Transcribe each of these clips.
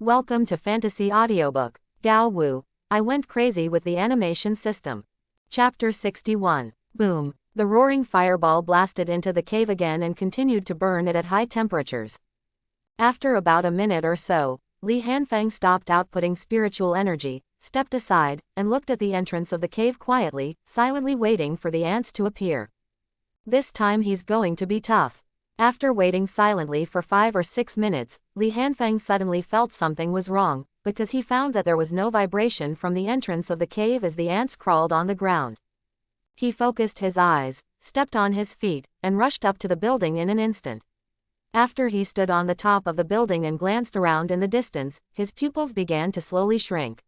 Welcome to Fantasy Audiobook. Gao Wu. I went crazy with the animation system. Chapter 61. Boom. The roaring fireball blasted into the cave again and continued to burn it at high temperatures. After about a minute or so, Li Hanfeng stopped outputting spiritual energy, stepped aside, and looked at the entrance of the cave quietly, silently waiting for the ants to appear. This time he's going to be tough. After waiting silently for 5 or 6 minutes, Li Hanfeng suddenly felt something was wrong, because he found that there was no vibration from the entrance of the cave as the ants crawled on the ground. He focused his eyes, stepped on his feet, and rushed up to the building in an instant. After he stood on the top of the building and glanced around in the distance, his pupils began to slowly shrink.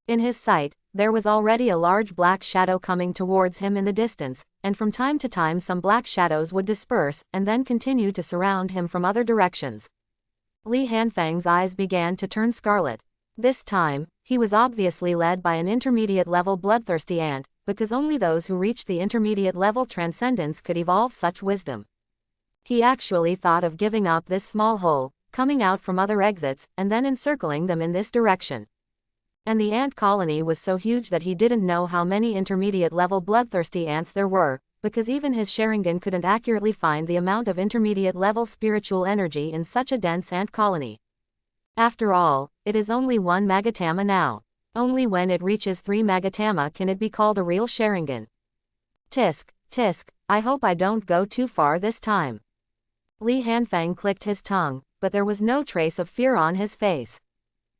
In his sight, there was already a large black shadow coming towards him in the distance, and from time to time some black shadows would disperse and then continue to surround him from other directions. Li Hanfeng's eyes began to turn scarlet. This time, he was obviously led by an intermediate-level bloodthirsty ant, because only those who reached the intermediate-level transcendence could evolve such wisdom. He actually thought of giving up this small hole, coming out from other exits, and then encircling them in this direction. And the ant colony was so huge that he didn't know how many intermediate-level bloodthirsty ants there were, because even his Sharingan couldn't accurately find the amount of intermediate-level spiritual energy in such a dense ant colony. After all, it is only 1 Magatama now. Only when it reaches 3 Magatama can it be called a real Sharingan. Tisk, tisk, I hope I don't go too far this time. Li Hanfeng clicked his tongue, but there was no trace of fear on his face.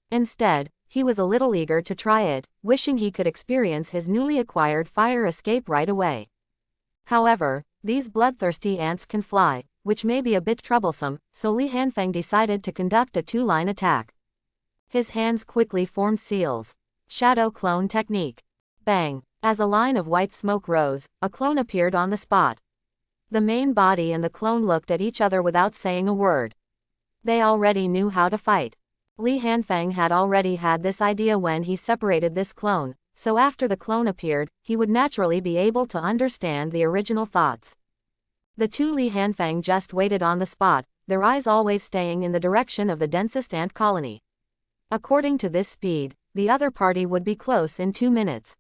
Instead, he was a little eager to try it, wishing he could experience his newly acquired fire escape right away. However, these bloodthirsty ants can fly, which may be a bit troublesome, so Li Hanfeng decided to conduct a 2-line attack. His hands quickly formed seals. Shadow clone technique. Bang! As a line of white smoke rose, a clone appeared on the spot. The main body and the clone looked at each other without saying a word. They already knew how to fight. Li Hanfeng had already had this idea when he separated this clone, so after the clone appeared, he would naturally be able to understand the original thoughts. The two Li Hanfeng just waited on the spot, their eyes always staying in the direction of the densest ant colony. According to this speed, the other party would be close in 2 minutes.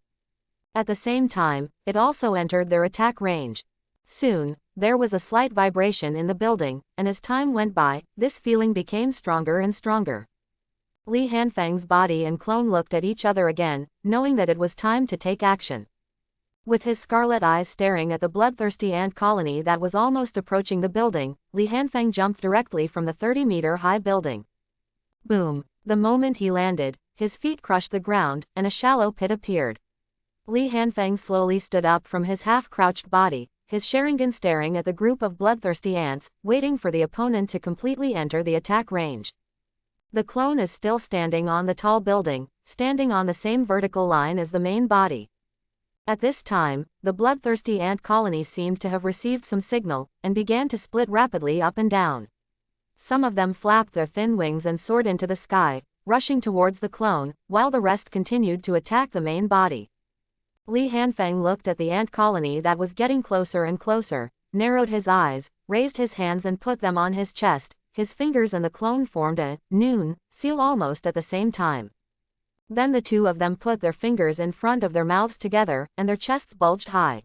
At the same time, it also entered their attack range. Soon, there was a slight vibration in the building, and as time went by, this feeling became stronger and stronger. Li Hanfeng's body and clone looked at each other again, knowing that it was time to take action. With his scarlet eyes staring at the bloodthirsty ant colony that was almost approaching the building, Li Hanfeng jumped directly from the 30-meter-high building. Boom! The moment he landed, his feet crushed the ground, and a shallow pit appeared. Li Hanfeng slowly stood up from his half-crouched body, his Sharingan staring at the group of bloodthirsty ants, waiting for the opponent to completely enter the attack range. The clone is still standing on the tall building, standing on the same vertical line as the main body. At this time, the bloodthirsty ant colony seemed to have received some signal, and began to split rapidly up and down. Some of them flapped their thin wings and soared into the sky, rushing towards the clone, while the rest continued to attack the main body. Li Hanfeng looked at the ant colony that was getting closer and closer, narrowed his eyes, raised his hands and put them on his chest. His fingers and the clone formed a noon seal almost at the same time. Then the two of them put their fingers in front of their mouths together, and their chests bulged high.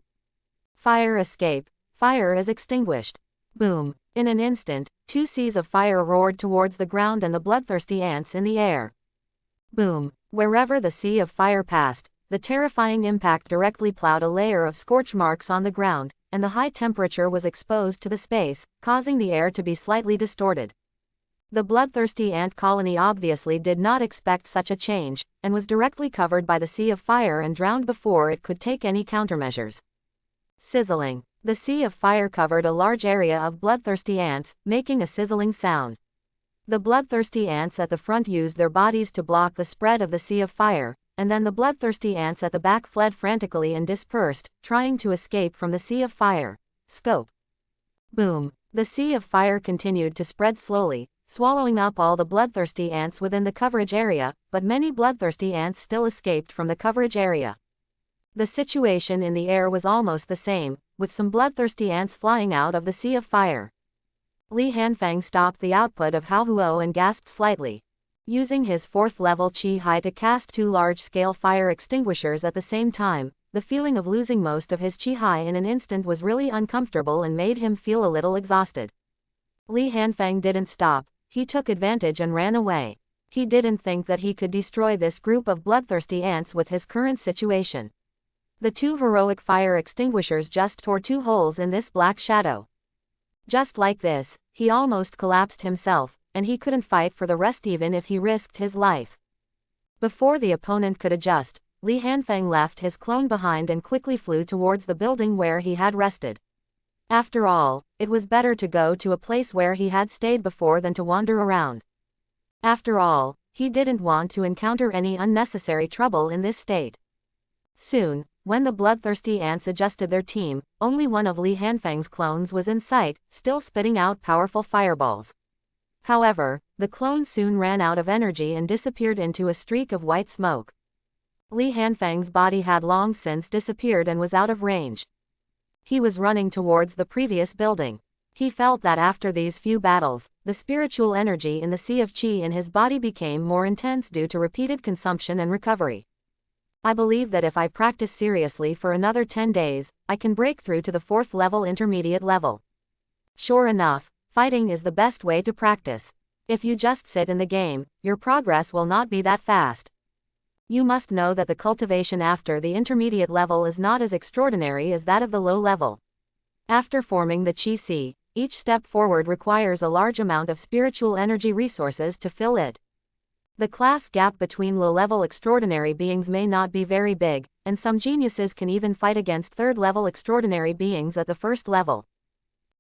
Fire escape. Fire is extinguished. Boom! In an instant, 2 seas of fire roared towards the ground and the bloodthirsty ants in the air. Boom! Wherever the sea of fire passed, the terrifying impact directly plowed a layer of scorch marks on the ground, and the high temperature was exposed to the space, causing the air to be slightly distorted. The bloodthirsty ant colony obviously did not expect such a change, and was directly covered by the sea of fire and drowned before it could take any countermeasures. Sizzling. The sea of fire covered a large area of bloodthirsty ants, making a sizzling sound. The bloodthirsty ants at the front used their bodies to block the spread of the sea of fire, and then the bloodthirsty ants at the back fled frantically and dispersed, trying to escape from the sea of fire. Scope. Boom! The sea of fire continued to spread slowly, swallowing up all the bloodthirsty ants within the coverage area, but many bloodthirsty ants still escaped from the coverage area. The situation in the air was almost the same, with some bloodthirsty ants flying out of the sea of fire. Li Hanfeng stopped the output of Hao Huo and gasped slightly. Using his 4th level chi high to cast 2 large-scale fire extinguishers at the same time, the feeling of losing most of his chi high in an instant was really uncomfortable and made him feel a little exhausted. Li Hanfeng didn't stop, he took advantage and ran away. He didn't think that he could destroy this group of bloodthirsty ants with his current situation. The 2 heroic fire extinguishers just tore 2 holes in this black shadow. Just like this, he almost collapsed himself, and he couldn't fight for the rest even if he risked his life. Before the opponent could adjust, Li Hanfeng left his clone behind and quickly flew towards the building where he had rested. After all, it was better to go to a place where he had stayed before than to wander around. After all, he didn't want to encounter any unnecessary trouble in this state. Soon, when the bloodthirsty ants adjusted their team, only one of Li Hanfeng's clones was in sight, still spitting out powerful fireballs. However, the clone soon ran out of energy and disappeared into a streak of white smoke. Li Hanfeng's body had long since disappeared and was out of range. He was running towards the previous building. He felt that after these few battles, the spiritual energy in the sea of qi in his body became more intense due to repeated consumption and recovery. I believe that if I practice seriously for another 10 days, I can break through to the 4th level intermediate level. Sure enough, fighting is the best way to practice. If you just sit in the game, your progress will not be that fast. You must know that the cultivation after the intermediate level is not as extraordinary as that of the low level. After forming the Qi Si, each step forward requires a large amount of spiritual energy resources to fill it. The class gap between low-level extraordinary beings may not be very big, and some geniuses can even fight against 3rd-level extraordinary beings at the 1st level.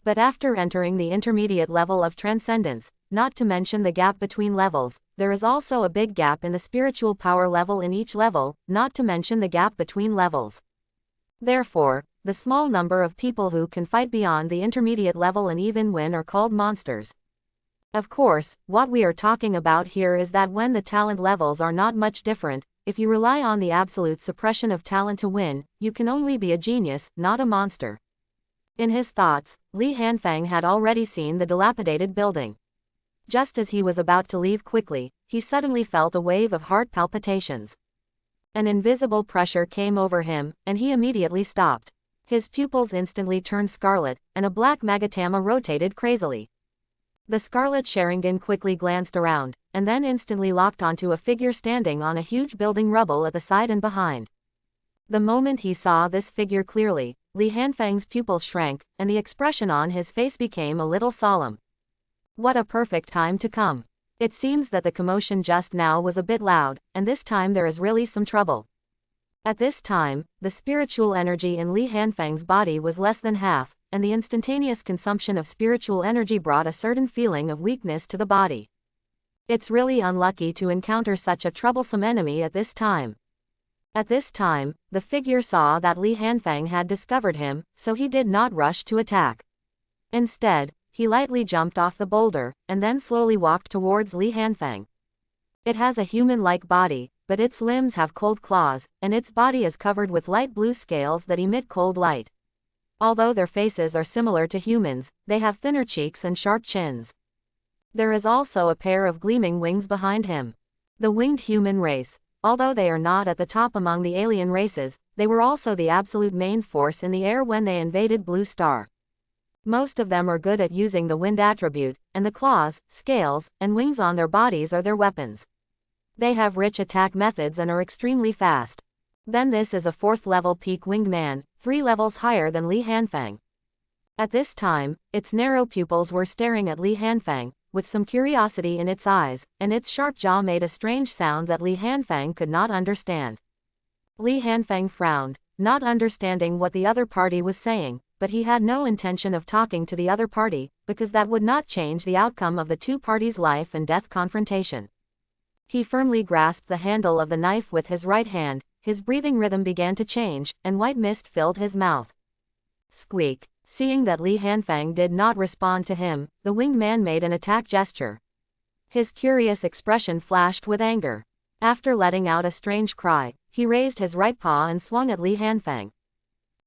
But after entering the intermediate level of transcendence, not to mention the gap between levels, there is also a big gap in the spiritual power level in each level, not to mention the gap between levels. Therefore, the small number of people who can fight beyond the intermediate level and even win are called monsters. Of course, what we are talking about here is that when the talent levels are not much different, if you rely on the absolute suppression of talent to win, you can only be a genius, not a monster. In his thoughts, Li Hanfeng had already seen the dilapidated building. Just as he was about to leave quickly, he suddenly felt a wave of heart palpitations. An invisible pressure came over him, and he immediately stopped. His pupils instantly turned scarlet, and a black magatama rotated crazily. The scarlet Sharingan quickly glanced around, and then instantly locked onto a figure standing on a huge building rubble at the side and behind. The moment he saw this figure clearly, Li Hanfeng's pupils shrank, and the expression on his face became a little solemn. What a perfect time to come. It seems that the commotion just now was a bit loud, and this time there is really some trouble. At this time, the spiritual energy in Li Hanfeng's body was less than half, and the instantaneous consumption of spiritual energy brought a certain feeling of weakness to the body. It's really unlucky to encounter such a troublesome enemy at this time. At this time, the figure saw that Li Hanfeng had discovered him, so he did not rush to attack. Instead, he lightly jumped off the boulder, and then slowly walked towards Li Hanfeng. It has a human-like body, but its limbs have cold claws, and its body is covered with light blue scales that emit cold light. Although their faces are similar to humans, they have thinner cheeks and sharp chins. There is also a pair of gleaming wings behind him. The winged human race, although they are not at the top among the alien races, they were also the absolute main force in the air when they invaded Blue Star. Most of them are good at using the wind attribute, and the claws, scales, and wings on their bodies are their weapons. They have rich attack methods and are extremely fast. Then this is a 4th-level peak winged man, 3 levels higher than Li Hanfeng. At this time, its narrow pupils were staring at Li Hanfeng, with some curiosity in its eyes, and its sharp jaw made a strange sound that Li Hanfeng could not understand. Li Hanfeng frowned, not understanding what the other party was saying, but he had no intention of talking to the other party, because that would not change the outcome of the two parties' life and death confrontation. He firmly grasped the handle of the knife with his right hand, his breathing rhythm began to change, and white mist filled his mouth. Squeak. Seeing that Li Hanfeng did not respond to him, the winged man made an attack gesture. His curious expression flashed with anger. After letting out a strange cry, he raised his right paw and swung at Li Hanfeng.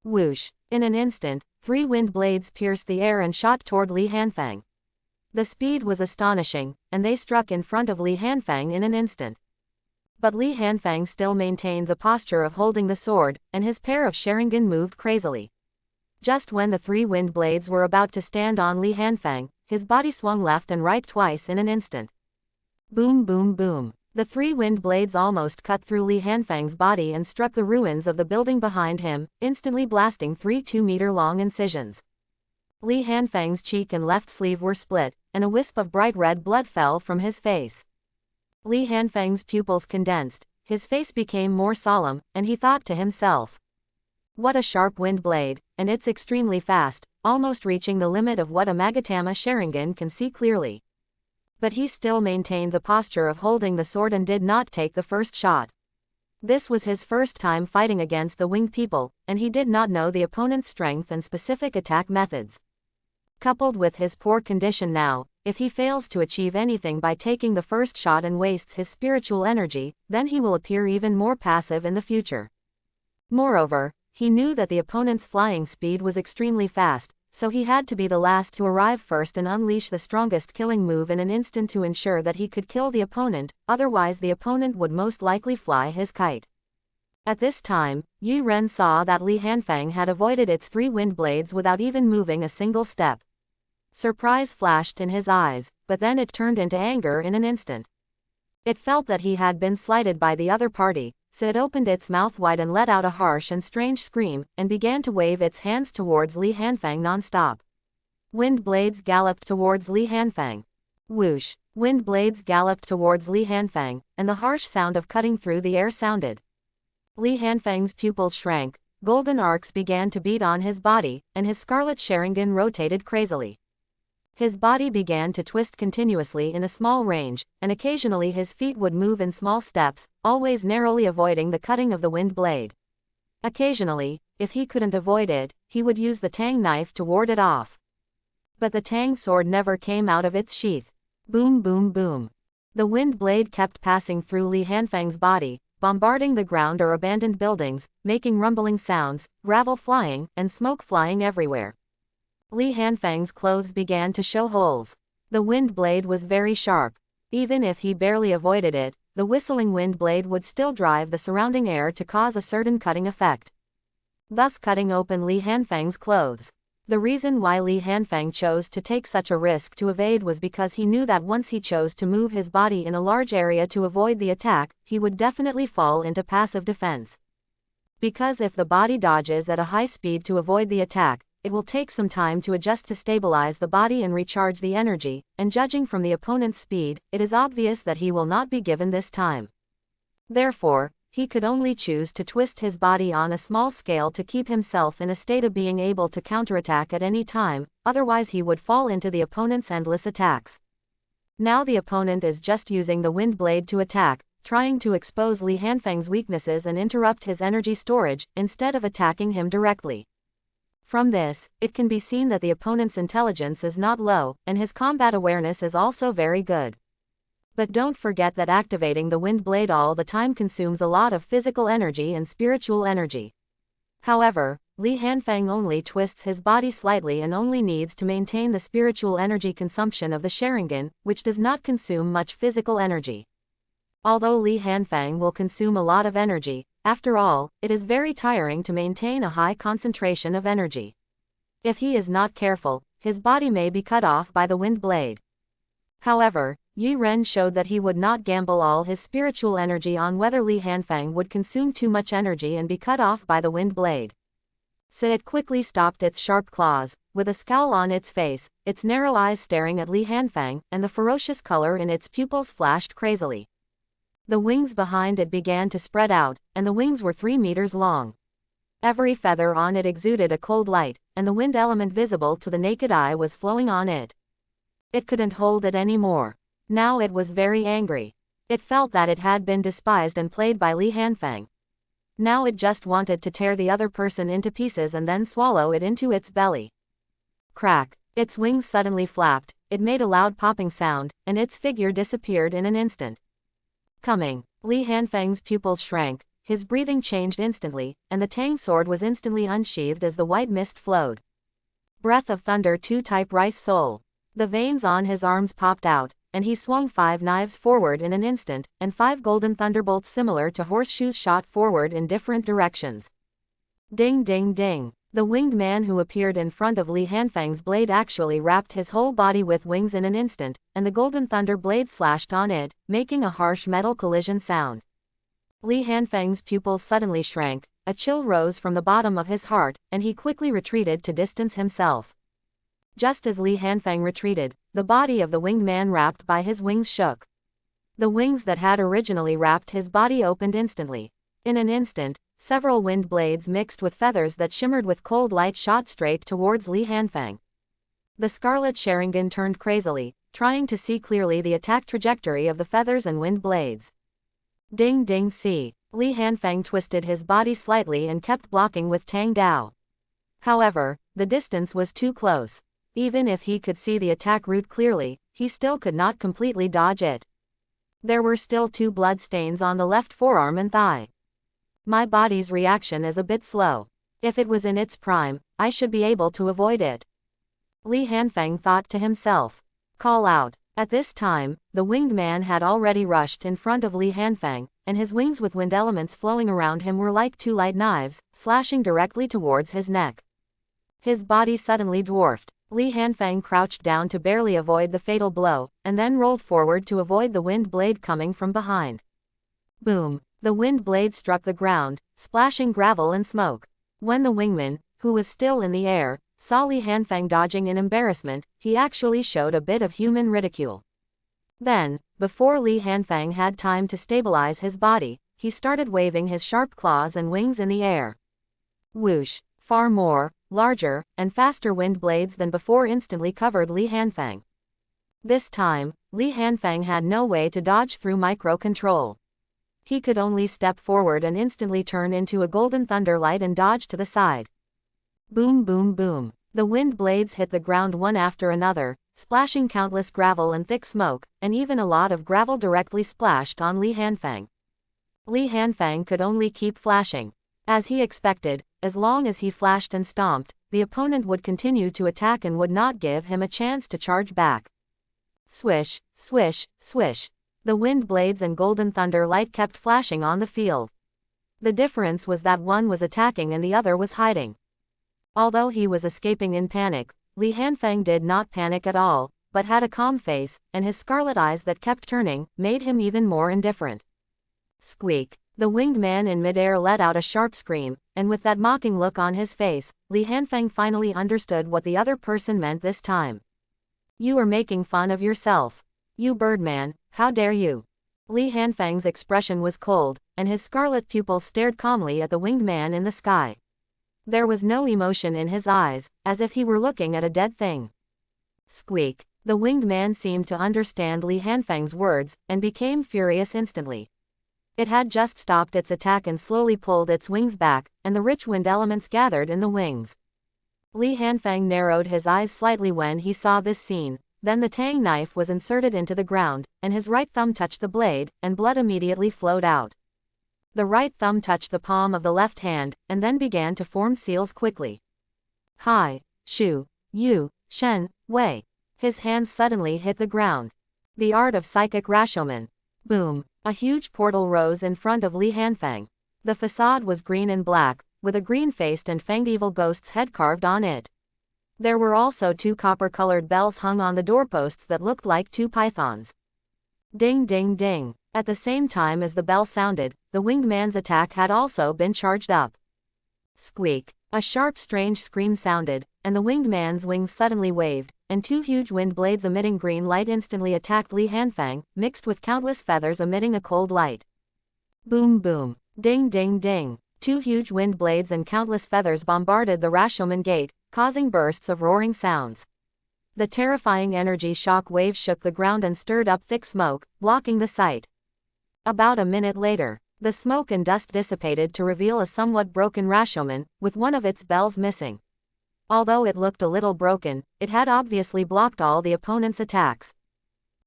Whoosh! In an instant, 3 wind blades pierced the air and shot toward Li Hanfeng. The speed was astonishing, and they struck in front of Li Hanfang in an instant. But Li Hanfang still maintained the posture of holding the sword, and his pair of Sharingan moved crazily. Just when the three wind blades were about to stand on Li Hanfang, his body swung left and right twice in an instant. Boom boom boom. The three wind blades almost cut through Li Hanfang's body and struck the ruins of the building behind him, instantly blasting 3 2-meter-long incisions. Li Hanfang's cheek and left sleeve were split, and a wisp of bright red blood fell from his face. Li Hanfang's pupils condensed, his face became more solemn, and he thought to himself, "What a sharp wind blade, and it's extremely fast, almost reaching the limit of what a Magatama Sharingan can see clearly." But he still maintained the posture of holding the sword and did not take the first shot. This was his first time fighting against the winged people, and he did not know the opponent's strength and specific attack methods. Coupled with his poor condition now, if he fails to achieve anything by taking the first shot and wastes his spiritual energy, then he will appear even more passive in the future. Moreover, he knew that the opponent's flying speed was extremely fast, so he had to be the last to arrive first and unleash the strongest killing move in an instant to ensure that he could kill the opponent, otherwise the opponent would most likely fly his kite. At this time, Yi Ren saw that Li Hanfang had avoided its three wind blades without even moving a single step. Surprise flashed in his eyes, but then it turned into anger in an instant. It felt that he had been slighted by the other party, so it opened its mouth wide and let out a harsh and strange scream, and began to wave its hands towards Li Hanfang non-stop. Wind blades galloped towards Li Hanfang. Whoosh! Wind blades galloped towards Li Hanfang, and the harsh sound of cutting through the air sounded. Li Hanfang's pupils shrank, golden arcs began to beat on his body, and his scarlet Sharingan rotated crazily. His body began to twist continuously in a small range, and occasionally his feet would move in small steps, always narrowly avoiding the cutting of the wind blade. Occasionally, if he couldn't avoid it, he would use the tang knife to ward it off. But the tang sword never came out of its sheath. Boom boom boom. The wind blade kept passing through Li Hanfang's body, bombarding the ground or abandoned buildings, making rumbling sounds, gravel flying, and smoke flying everywhere. Li Hanfang's clothes began to show holes. The wind blade was very sharp. Even if he barely avoided it, the whistling wind blade would still drive the surrounding air to cause a certain cutting effect, thus cutting open Li Hanfang's clothes. The reason why Li Hanfang chose to take such a risk to evade was because he knew that once he chose to move his body in a large area to avoid the attack, he would definitely fall into passive defense. Because if the body dodges at a high speed to avoid the attack, it will take some time to adjust to stabilize the body and recharge the energy, and judging from the opponent's speed, it is obvious that he will not be given this time. Therefore, he could only choose to twist his body on a small scale to keep himself in a state of being able to counterattack at any time, otherwise he would fall into the opponent's endless attacks. Now the opponent is just using the wind blade to attack, trying to expose Li Hanfang's weaknesses and interrupt his energy storage, instead of attacking him directly. From this, it can be seen that the opponent's intelligence is not low, and his combat awareness is also very good. But don't forget that activating the wind blade all the time consumes a lot of physical energy and spiritual energy. However, Li Hanfang only twists his body slightly and only needs to maintain the spiritual energy consumption of the Sharingan, which does not consume much physical energy. Although Li Hanfang will consume a lot of energy, after all, it is very tiring to maintain a high concentration of energy. If he is not careful, his body may be cut off by the wind blade. However, Yi Ren showed that he would not gamble all his spiritual energy on whether Li Hanfang would consume too much energy and be cut off by the wind blade. So it quickly stopped its sharp claws, with a scowl on its face, its narrow eyes staring at Li Hanfang, and the ferocious color in its pupils flashed crazily. The wings behind it began to spread out, and the wings were 3 meters long. Every feather on it exuded a cold light, and the wind element visible to the naked eye was flowing on it. It couldn't hold it anymore. Now it was very angry. It felt that it had been despised and played by Li Hanfang. Now it just wanted to tear the other person into pieces and then swallow it into its belly. Crack! Its wings suddenly flapped, it made a loud popping sound, and its figure disappeared in an instant. Coming! Li Hanfang's pupils shrank, his breathing changed instantly, and the tang sword was instantly unsheathed as the white mist flowed. Breath of Thunder 2 Type Rice Soul. The veins on his arms popped out, and he swung 5 knives forward in an instant, and 5 golden thunderbolts similar to horseshoes shot forward in different directions. Ding ding ding. The winged man who appeared in front of Li Hanfeng's blade actually wrapped his whole body with wings in an instant, and the golden thunder blade slashed on it, making a harsh metal collision sound. Li Hanfeng's pupils suddenly shrank, a chill rose from the bottom of his heart, and he quickly retreated to distance himself. Just as Li Hanfeng retreated, the body of the winged man wrapped by his wings shook. The wings that had originally wrapped his body opened instantly. In an instant, several wind blades mixed with feathers that shimmered with cold light shot straight towards Li Hanfeng. The scarlet Sharingan turned crazily, trying to see clearly the attack trajectory of the feathers and wind blades. Ding ding see. Li Hanfeng twisted his body slightly and kept blocking with Tang Dao. However, the distance was too close. Even if he could see the attack route clearly, he still could not completely dodge it. There were still 2 blood stains on the left forearm and thigh. My body's reaction is a bit slow. If it was in its prime, I should be able to avoid it. Li Hanfeng thought to himself. Call out. At this time, the winged man had already rushed in front of Li Hanfeng, and his wings with wind elements flowing around him were like 2 light knives, slashing directly towards his neck. His body suddenly dwarfed. Li Hanfeng crouched down to barely avoid the fatal blow, and then rolled forward to avoid the wind blade coming from behind. Boom! The wind blade struck the ground, splashing gravel and smoke. When the wingman, who was still in the air, saw Li Hanfeng dodging in embarrassment, he actually showed a bit of human ridicule. Then, before Li Hanfeng had time to stabilize his body, he started waving his sharp claws and wings in the air. Whoosh! Far more, larger, and faster wind blades than before instantly covered Li Hanfeng. This time, Li Hanfeng had no way to dodge through micro-control. He could only step forward and instantly turn into a golden thunder light and dodge to the side. Boom boom boom. The wind blades hit the ground one after another, splashing countless gravel and thick smoke, and even a lot of gravel directly splashed on Li Hanfeng. Li Hanfeng could only keep flashing. As he expected, as long as he flashed and stomped, the opponent would continue to attack and would not give him a chance to charge back. Swish, swish, swish. The wind blades and golden thunder light kept flashing on the field. The difference was that one was attacking and the other was hiding. Although he was escaping in panic, Li Hanfeng did not panic at all, but had a calm face, and his scarlet eyes that kept turning, made him even more indifferent. Squeak! The winged man in midair let out a sharp scream, and with that mocking look on his face, Li Hanfeng finally understood what the other person meant this time. You are making fun of yourself. You birdman, how dare you? Li Hanfeng's expression was cold, and his scarlet pupils stared calmly at the winged man in the sky. There was no emotion in his eyes, as if he were looking at a dead thing. Squeak! The winged man seemed to understand Li Hanfeng's words, and became furious instantly. It had just stopped its attack and slowly pulled its wings back, and the rich wind elements gathered in the wings. Li Hanfeng narrowed his eyes slightly when he saw this scene. Then the tang knife was inserted into the ground, and his right thumb touched the blade, and blood immediately flowed out. The right thumb touched the palm of the left hand, and then began to form seals quickly. Hai, Shu, Yu, Shen, Wei. His hands suddenly hit the ground. The art of psychic Rashomon. Boom! A huge portal rose in front of Li Hanfeng. The facade was green and black, with a green-faced and fanged evil ghost's head carved on it. There were also 2 copper-colored bells hung on the doorposts that looked like 2 pythons. Ding ding ding. At the same time as the bell sounded, the winged man's attack had also been charged up. Squeak! A sharp strange scream sounded, and the winged man's wings suddenly waved, and 2 huge wind blades emitting green light instantly attacked Li Hanfeng, mixed with countless feathers emitting a cold light. Boom boom. Ding ding ding. 2 huge wind blades and countless feathers bombarded the Rashomon gate, causing bursts of roaring sounds. The terrifying energy shock waves shook the ground and stirred up thick smoke, blocking the sight. About a minute later, the smoke and dust dissipated to reveal a somewhat broken Rashomon, with one of its bells missing. Although it looked a little broken, it had obviously blocked all the opponent's attacks.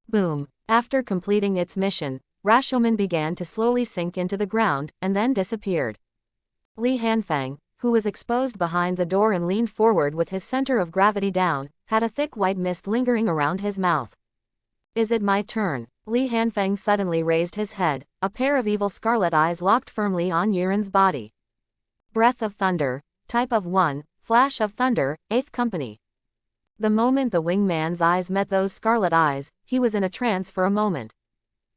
Boom! After completing its mission, Rashomon began to slowly sink into the ground, and then disappeared. Li Hanfeng, who was exposed behind the door and leaned forward with his center of gravity down, had a thick white mist lingering around his mouth. Is it my turn? Li Hanfeng suddenly raised his head, a pair of evil scarlet eyes locked firmly on Yiren's body. Breath of thunder, type of 1, flash of thunder, 8th company. The moment the winged man's eyes met those scarlet eyes, he was in a trance for a moment.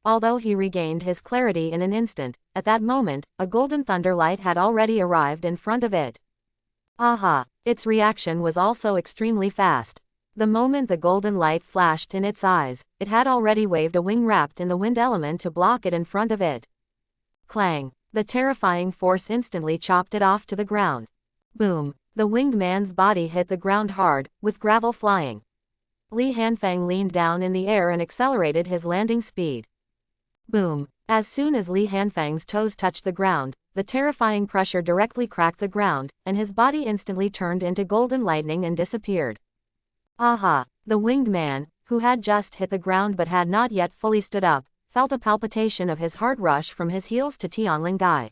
Although he regained his clarity in an instant, at that moment, a golden thunder light had already arrived in front of it. Aha! Its reaction was also extremely fast. The moment the golden light flashed in its eyes, it had already waved a wing wrapped in the wind element to block it in front of it. Clang! The terrifying force instantly chopped it off to the ground. Boom! The winged man's body hit the ground hard, with gravel flying. Li Hanfeng leaned down in the air and accelerated his landing speed. Boom! As soon as Li Hanfeng's toes touched the ground, the terrifying pressure directly cracked the ground, and his body instantly turned into golden lightning and disappeared. Aha! The winged man, who had just hit the ground but had not yet fully stood up, felt a palpitation of his heart rush from his heels to Tianling Dai.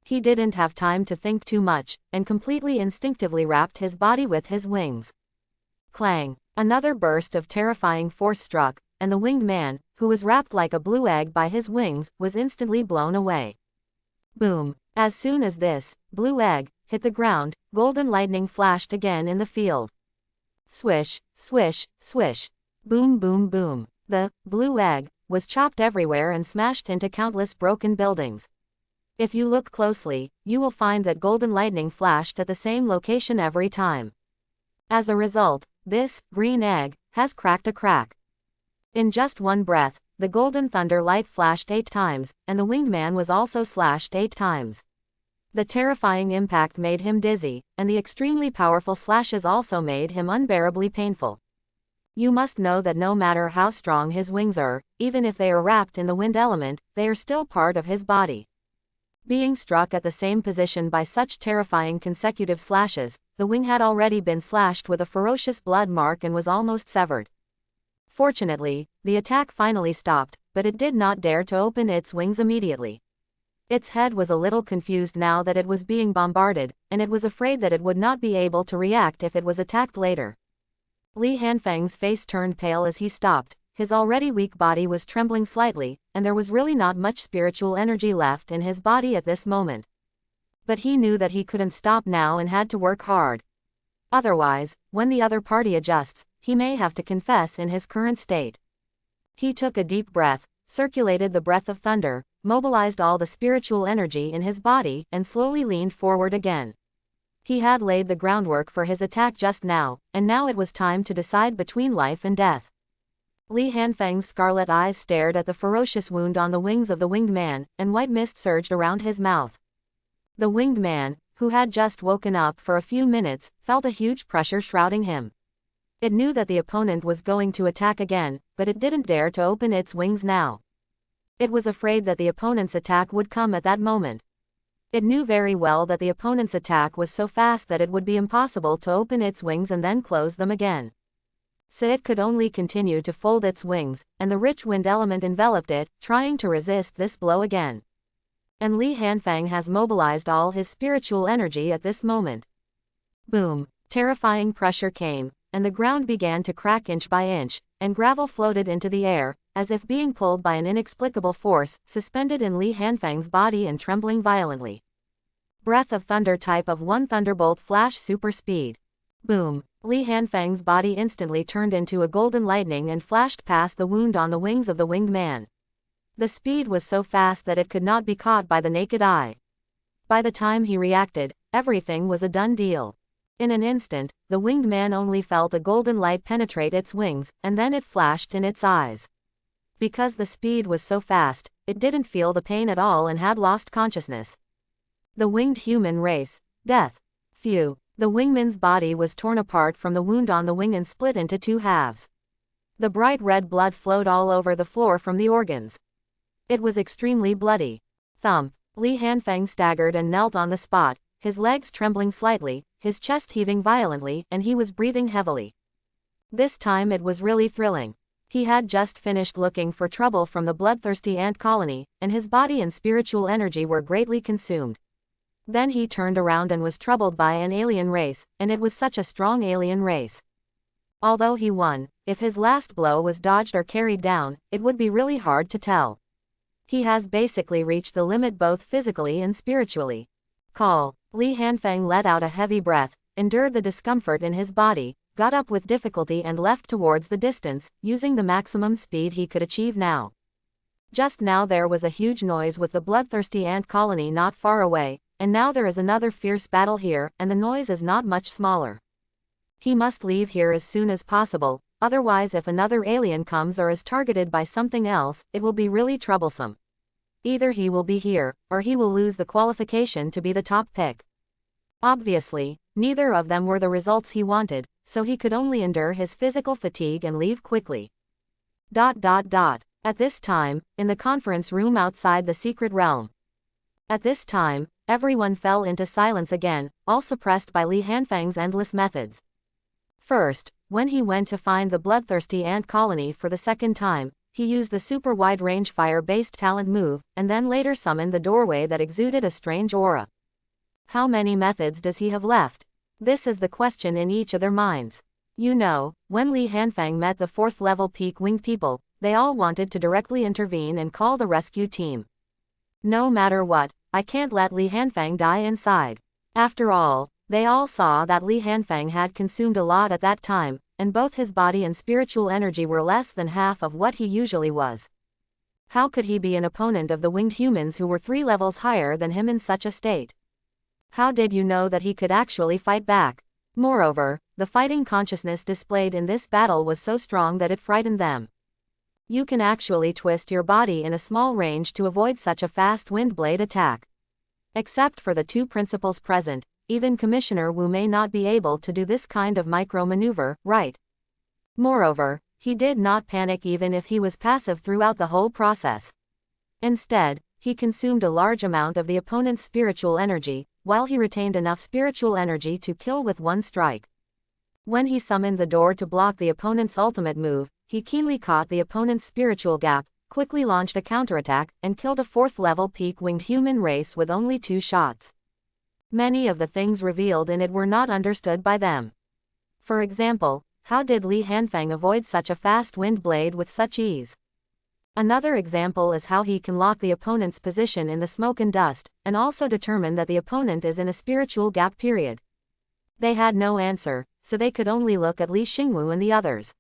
He didn't have time to think too much, and completely instinctively wrapped his body with his wings. Clang! Another burst of terrifying force struck, and the winged man, who was wrapped like a blue egg by his wings, was instantly blown away. Boom! As soon as this blue egg hit the ground, golden lightning flashed again in the field. Swish, swish, swish. Boom, boom, boom. The blue egg was chopped everywhere and smashed into countless broken buildings. If you look closely, you will find that golden lightning flashed at the same location every time. As a result, this green egg has cracked a crack. In just one breath, the golden thunder light flashed 8 times, and the winged man was also slashed 8 times. The terrifying impact made him dizzy, and the extremely powerful slashes also made him unbearably painful. You must know that no matter how strong his wings are, even if they are wrapped in the wind element, they are still part of his body. Being struck at the same position by such terrifying consecutive slashes, the wing had already been slashed with a ferocious blood mark and was almost severed. Fortunately, the attack finally stopped, but it did not dare to open its wings immediately. Its head was a little confused now that it was being bombarded, and it was afraid that it would not be able to react if it was attacked later. Li Hanfeng's face turned pale as he stopped, his already weak body was trembling slightly, and there was really not much spiritual energy left in his body at this moment. But he knew that he couldn't stop now and had to work hard. Otherwise, when the other party adjusts, he may have to confess in his current state. He took a deep breath, circulated the breath of thunder, mobilized all the spiritual energy in his body, and slowly leaned forward again. He had laid the groundwork for his attack just now, and now it was time to decide between life and death. Li Hanfeng's scarlet eyes stared at the ferocious wound on the wings of the winged man, and white mist surged around his mouth. The winged man, who had just woken up for a few minutes, felt a huge pressure shrouding him. It knew that the opponent was going to attack again, but it didn't dare to open its wings now. It was afraid that the opponent's attack would come at that moment. It knew very well that the opponent's attack was so fast that it would be impossible to open its wings and then close them again. So it could only continue to fold its wings, and the rich wind element enveloped it, trying to resist this blow again. And Li Hanfeng has mobilized all his spiritual energy at this moment. Boom! Terrifying pressure came, and the ground began to crack inch by inch, and gravel floated into the air, as if being pulled by an inexplicable force, suspended in Li Hanfeng's body and trembling violently. Breath of thunder type of 1 thunderbolt flash super speed. Boom! Li Hanfeng's body instantly turned into a golden lightning and flashed past the wound on the wings of the winged man. The speed was so fast that it could not be caught by the naked eye. By the time he reacted, everything was a done deal. In an instant, the winged man only felt a golden light penetrate its wings, and then it flashed in its eyes. Because the speed was so fast, it didn't feel the pain at all and had lost consciousness. The winged human race. Death. Phew. The wingman's body was torn apart from the wound on the wing and split into 2 halves. The bright red blood flowed all over the floor from the organs. It was extremely bloody. Thump. Li Hanfeng staggered and knelt on the spot, his legs trembling slightly, his chest heaving violently, and he was breathing heavily. This time it was really thrilling. He had just finished looking for trouble from the bloodthirsty ant colony, and his body and spiritual energy were greatly consumed. Then he turned around and was troubled by an alien race, and it was such a strong alien race. Although he won, if his last blow was dodged or carried down, it would be really hard to tell. He has basically reached the limit both physically and spiritually. Call. Li Hanfeng let out a heavy breath, endured the discomfort in his body, got up with difficulty and left towards the distance, using the maximum speed he could achieve now. Just now there was a huge noise with the bloodthirsty ant colony not far away, and now there is another fierce battle here, and the noise is not much smaller. He must leave here as soon as possible, otherwise if another alien comes or is targeted by something else, it will be really troublesome. Either he will be here, or he will lose the qualification to be the top pick. Obviously, neither of them were the results he wanted, so he could only endure his physical fatigue and leave quickly. At this time, in the conference room outside the secret realm. At this time, everyone fell into silence again, all suppressed by Li Hanfeng's endless methods. First, when he went to find the bloodthirsty ant colony for the second time, he used the super wide-range fire-based talent move, and then later summoned the doorway that exuded a strange aura. How many methods does he have left? This is the question in each of their minds. You know, when Li Hanfeng met the 4th level peak winged people, they all wanted to directly intervene and call the rescue team. No matter what, I can't let Li Hanfeng die inside. After all, they all saw that Li Hanfeng had consumed a lot at that time, and both his body and spiritual energy were less than half of what he usually was. How could he be an opponent of the winged humans who were 3 levels higher than him in such a state? How did you know that he could actually fight back? Moreover, the fighting consciousness displayed in this battle was so strong that it frightened them. You can actually twist your body in a small range to avoid such a fast wind blade attack. Except for the 2 principals present, even Commissioner Wu may not be able to do this kind of micro-maneuver, right? Moreover, he did not panic even if he was passive throughout the whole process. Instead, he consumed a large amount of the opponent's spiritual energy, while he retained enough spiritual energy to kill with one strike. When he summoned the door to block the opponent's ultimate move, he keenly caught the opponent's spiritual gap, quickly launched a counterattack, and killed a 4th level peak winged human race with only 2 shots. Many of the things revealed in it were not understood by them. For example, how did Li Hanfeng avoid such a fast wind blade with such ease? Another example is how he can lock the opponent's position in the smoke and dust, and also determine that the opponent is in a spiritual gap period. They had no answer, so they could only look at Li Xingwu and the others.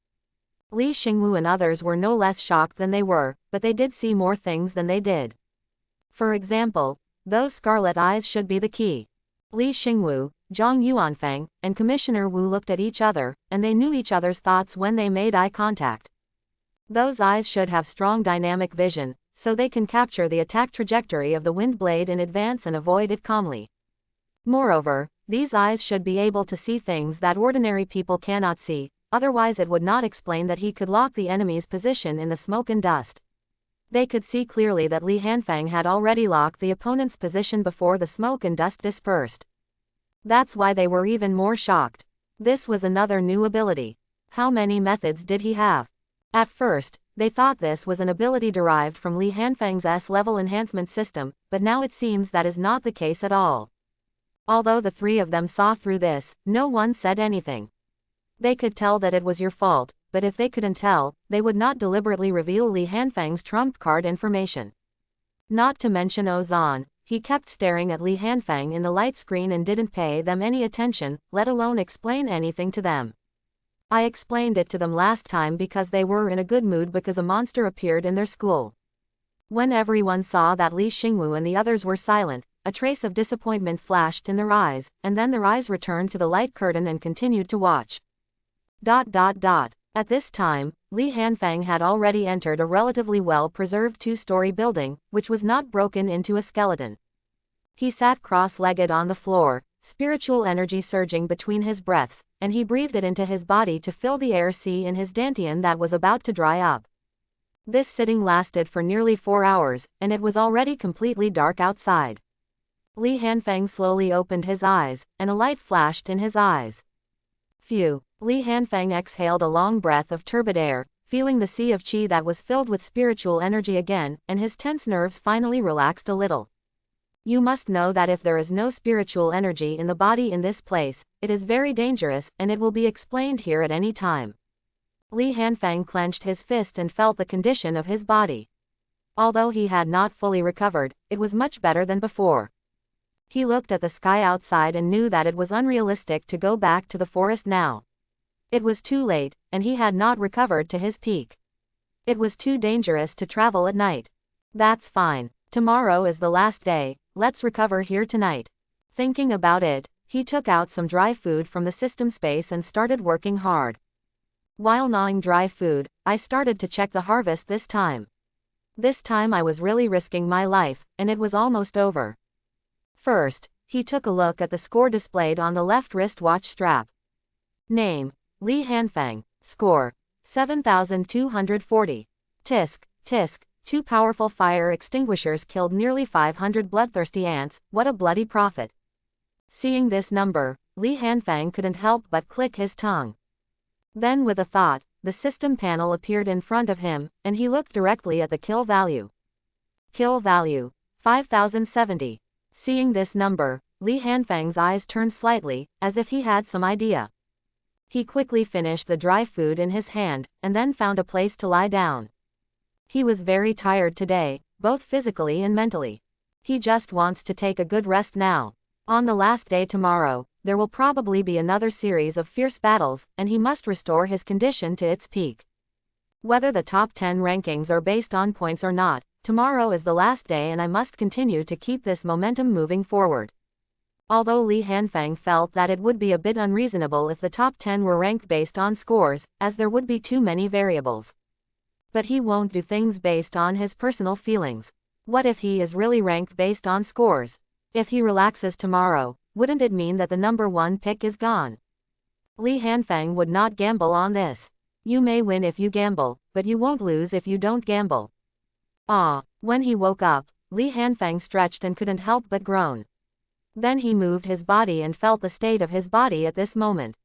Li Xingwu and others were no less shocked than they were, but they did see more things than they did. For example, those scarlet eyes should be the key. Li Xingwu, Zhang Yuanfeng, and Commissioner Wu looked at each other, and they knew each other's thoughts when they made eye contact. Those eyes should have strong dynamic vision, so they can capture the attack trajectory of the wind blade in advance and avoid it calmly. Moreover, these eyes should be able to see things that ordinary people cannot see, otherwise it would not explain that he could lock the enemy's position in the smoke and dust. They could see clearly that Li Hanfeng had already locked the opponent's position before the smoke and dust dispersed. That's why they were even more shocked. This was another new ability. How many methods did he have? At first, they thought this was an ability derived from Li Hanfeng's S-level enhancement system, but now it seems that is not the case at all. Although the 3 of them saw through this, no one said anything. They could tell that it was your fault, but if they couldn't tell, they would not deliberately reveal Li Hanfeng's trump card information. Not to mention Ozan, he kept staring at Li Hanfeng in the light screen and didn't pay them any attention, let alone explain anything to them. I explained it to them last time because they were in a good mood because a monster appeared in their school. When everyone saw that Li Xingwu and the others were silent, a trace of disappointment flashed in their eyes, and then their eyes returned to the light curtain and continued to watch. At this time, Li Hanfeng had already entered a relatively well-preserved 2-story building, which was not broken into a skeleton. He sat cross-legged on the floor, spiritual energy surging between his breaths, and he breathed it into his body to fill the air sea in his dantian that was about to dry up. This sitting lasted for nearly 4 hours, and it was already completely dark outside. Li Hanfeng slowly opened his eyes, and a light flashed in his eyes. Phew. Li Hanfeng exhaled a long breath of turbid air, feeling the sea of qi that was filled with spiritual energy again, and his tense nerves finally relaxed a little. You must know that if there is no spiritual energy in the body in this place, it is very dangerous, and it will be explained here at any time. Li Hanfang clenched his fist and felt the condition of his body. Although he had not fully recovered, it was much better than before. He looked at the sky outside and knew that it was unrealistic to go back to the forest now. It was too late, and he had not recovered to his peak. It was too dangerous to travel at night. That's fine. Tomorrow is the last day, let's recover here tonight. Thinking about it, he took out some dry food from the system space and started working hard. While gnawing dry food, I started to check the harvest this time. This time I was really risking my life, and it was almost over. First, he took a look at the score displayed on the left wristwatch strap. Name: Li Hanfang. Score: 7,240. Tisk, tisk, 2 powerful fire extinguishers killed nearly 500 bloodthirsty ants, what a bloody profit. Seeing this number, Li Hanfang couldn't help but click his tongue. Then with a thought, the system panel appeared in front of him, and he looked directly at the kill value. Kill value: 5,070. Seeing this number, Li Hanfang's eyes turned slightly, as if he had some idea. He quickly finished the dry food in his hand, and then found a place to lie down. He was very tired today, both physically and mentally. He just wants to take a good rest now. On the last day tomorrow, there will probably be another series of fierce battles, and he must restore his condition to its peak. Whether the top 10 rankings are based on points or not, tomorrow is the last day and I must continue to keep this momentum moving forward. Although Li Hanfang felt that it would be a bit unreasonable if the top 10 were ranked based on scores, as there would be too many variables. But he won't do things based on his personal feelings. What if he is really ranked based on scores? If he relaxes tomorrow, wouldn't it mean that the number 1 pick is gone? Li Hanfang would not gamble on this. You may win if you gamble, but you won't lose if you don't gamble. When he woke up, Li Hanfang stretched and couldn't help but groan. Then he moved his body and felt the state of his body at this moment.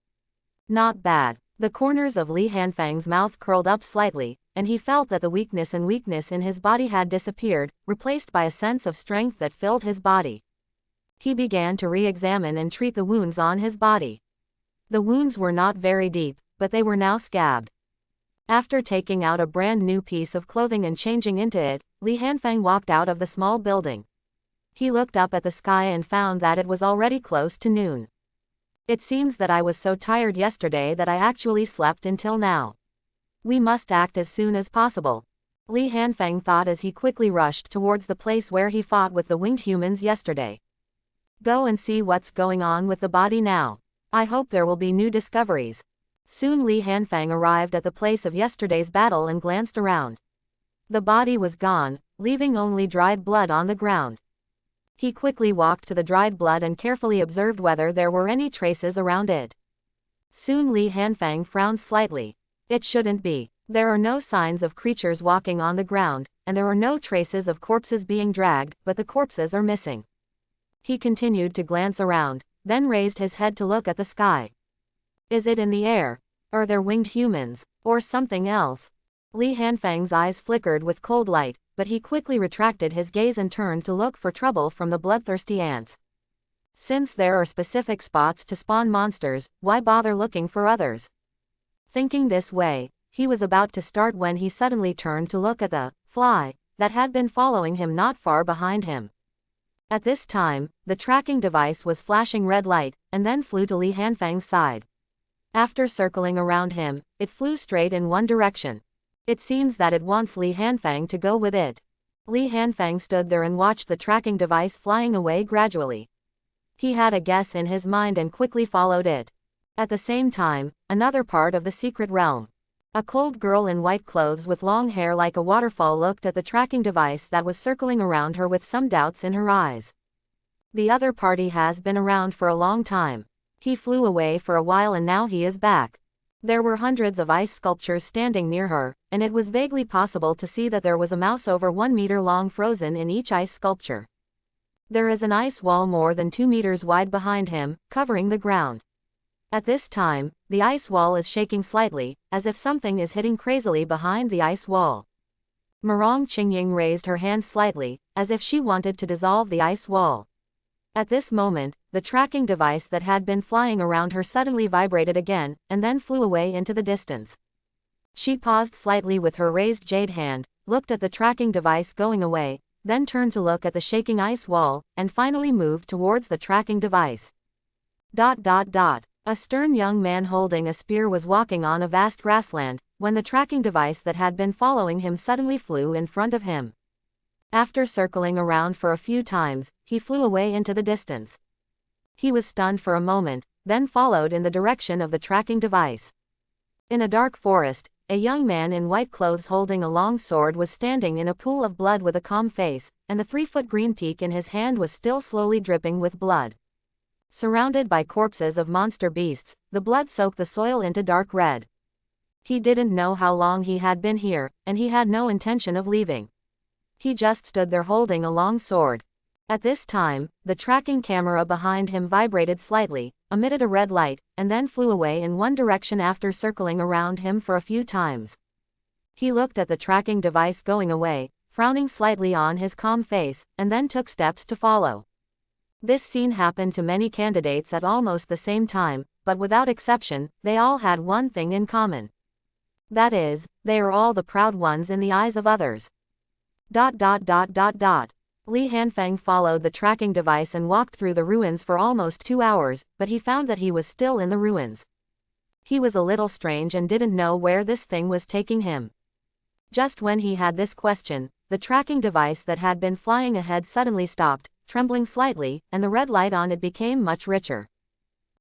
Not bad. The corners of Li Hanfang's mouth curled up slightly, and he felt that the weakness in his body had disappeared, replaced by a sense of strength that filled his body. He began to re-examine and treat the wounds on his body. The wounds were not very deep, but they were now scabbed. After taking out a brand new piece of clothing and changing into it, Li Hanfang walked out of the small building. He looked up at the sky and found that it was already close to noon. It seems that I was so tired yesterday that I actually slept until now. We must act as soon as possible. Li Hanfang thought as he quickly rushed towards the place where he fought with the winged humans yesterday. Go and see what's going on with the body now. I hope there will be new discoveries. Soon Li Hanfang arrived at the place of yesterday's battle and glanced around. The body was gone, leaving only dried blood on the ground. He quickly walked to the dried blood and carefully observed whether there were any traces around it. Soon Li Hanfang frowned slightly. It shouldn't be. There are no signs of creatures walking on the ground, and there are no traces of corpses being dragged, but the corpses are missing. He continued to glance around, then raised his head to look at the sky. Is it in the air? Are there winged humans, or something else? Li Hanfang's eyes flickered with cold light, but he quickly retracted his gaze and turned to look for trouble from the bloodthirsty ants. Since there are specific spots to spawn monsters, why bother looking for others? Thinking this way, he was about to start when he suddenly turned to look at the fly that had been following him not far behind him. At this time, the tracking device was flashing red light, and then flew to Li Hanfang's side. After circling around him, it flew straight in one direction. It seems that it wants Li Hanfang to go with it. Li Hanfang stood there and watched the tracking device flying away gradually. He had a guess in his mind and quickly followed it. At the same time, another part of the secret realm. A cold girl in white clothes with long hair like a waterfall looked at the tracking device that was circling around her with some doubts in her eyes. The other party has been around for a long time. He flew away for a while and now he is back. There were hundreds of ice sculptures standing near her, and it was vaguely possible to see that there was a mouse over 1 meter long frozen in each ice sculpture. There is an ice wall more than 2 meters wide behind him, covering the ground. At this time, the ice wall is shaking slightly, as if something is hitting crazily behind the ice wall. Murong Qingying raised her hand slightly, as if she wanted to dissolve the ice wall. At this moment, the tracking device that had been flying around her suddenly vibrated again, and then flew away into the distance. She paused slightly with her raised jade hand, looked at the tracking device going away, then turned to look at the shaking ice wall, and finally moved towards the tracking device. A stern young man holding a spear was walking on a vast grassland, when the tracking device that had been following him suddenly flew in front of him. After circling around for a few times, he flew away into the distance. He was stunned for a moment, then followed in the direction of the tracking device. In a dark forest, a young man in white clothes holding a long sword was standing in a pool of blood with a calm face, and the 3-foot green peak in his hand was still slowly dripping with blood. Surrounded by corpses of monster beasts, the blood soaked the soil into dark red. He didn't know how long he had been here, and he had no intention of leaving. He just stood there holding a long sword. At this time, the tracking camera behind him vibrated slightly, emitted a red light, and then flew away in one direction after circling around him for a few times. He looked at the tracking device going away, frowning slightly on his calm face, and then took steps to follow. This scene happened to many candidates at almost the same time, but without exception, they all had one thing in common. That is, they are all the proud ones in the eyes of others. Li Hanfeng followed the tracking device and walked through the ruins for almost 2 hours, but he found that he was still in the ruins. He was a little strange and didn't know where this thing was taking him. Just when he had this question, the tracking device that had been flying ahead suddenly stopped, trembling slightly, and the red light on it became much richer.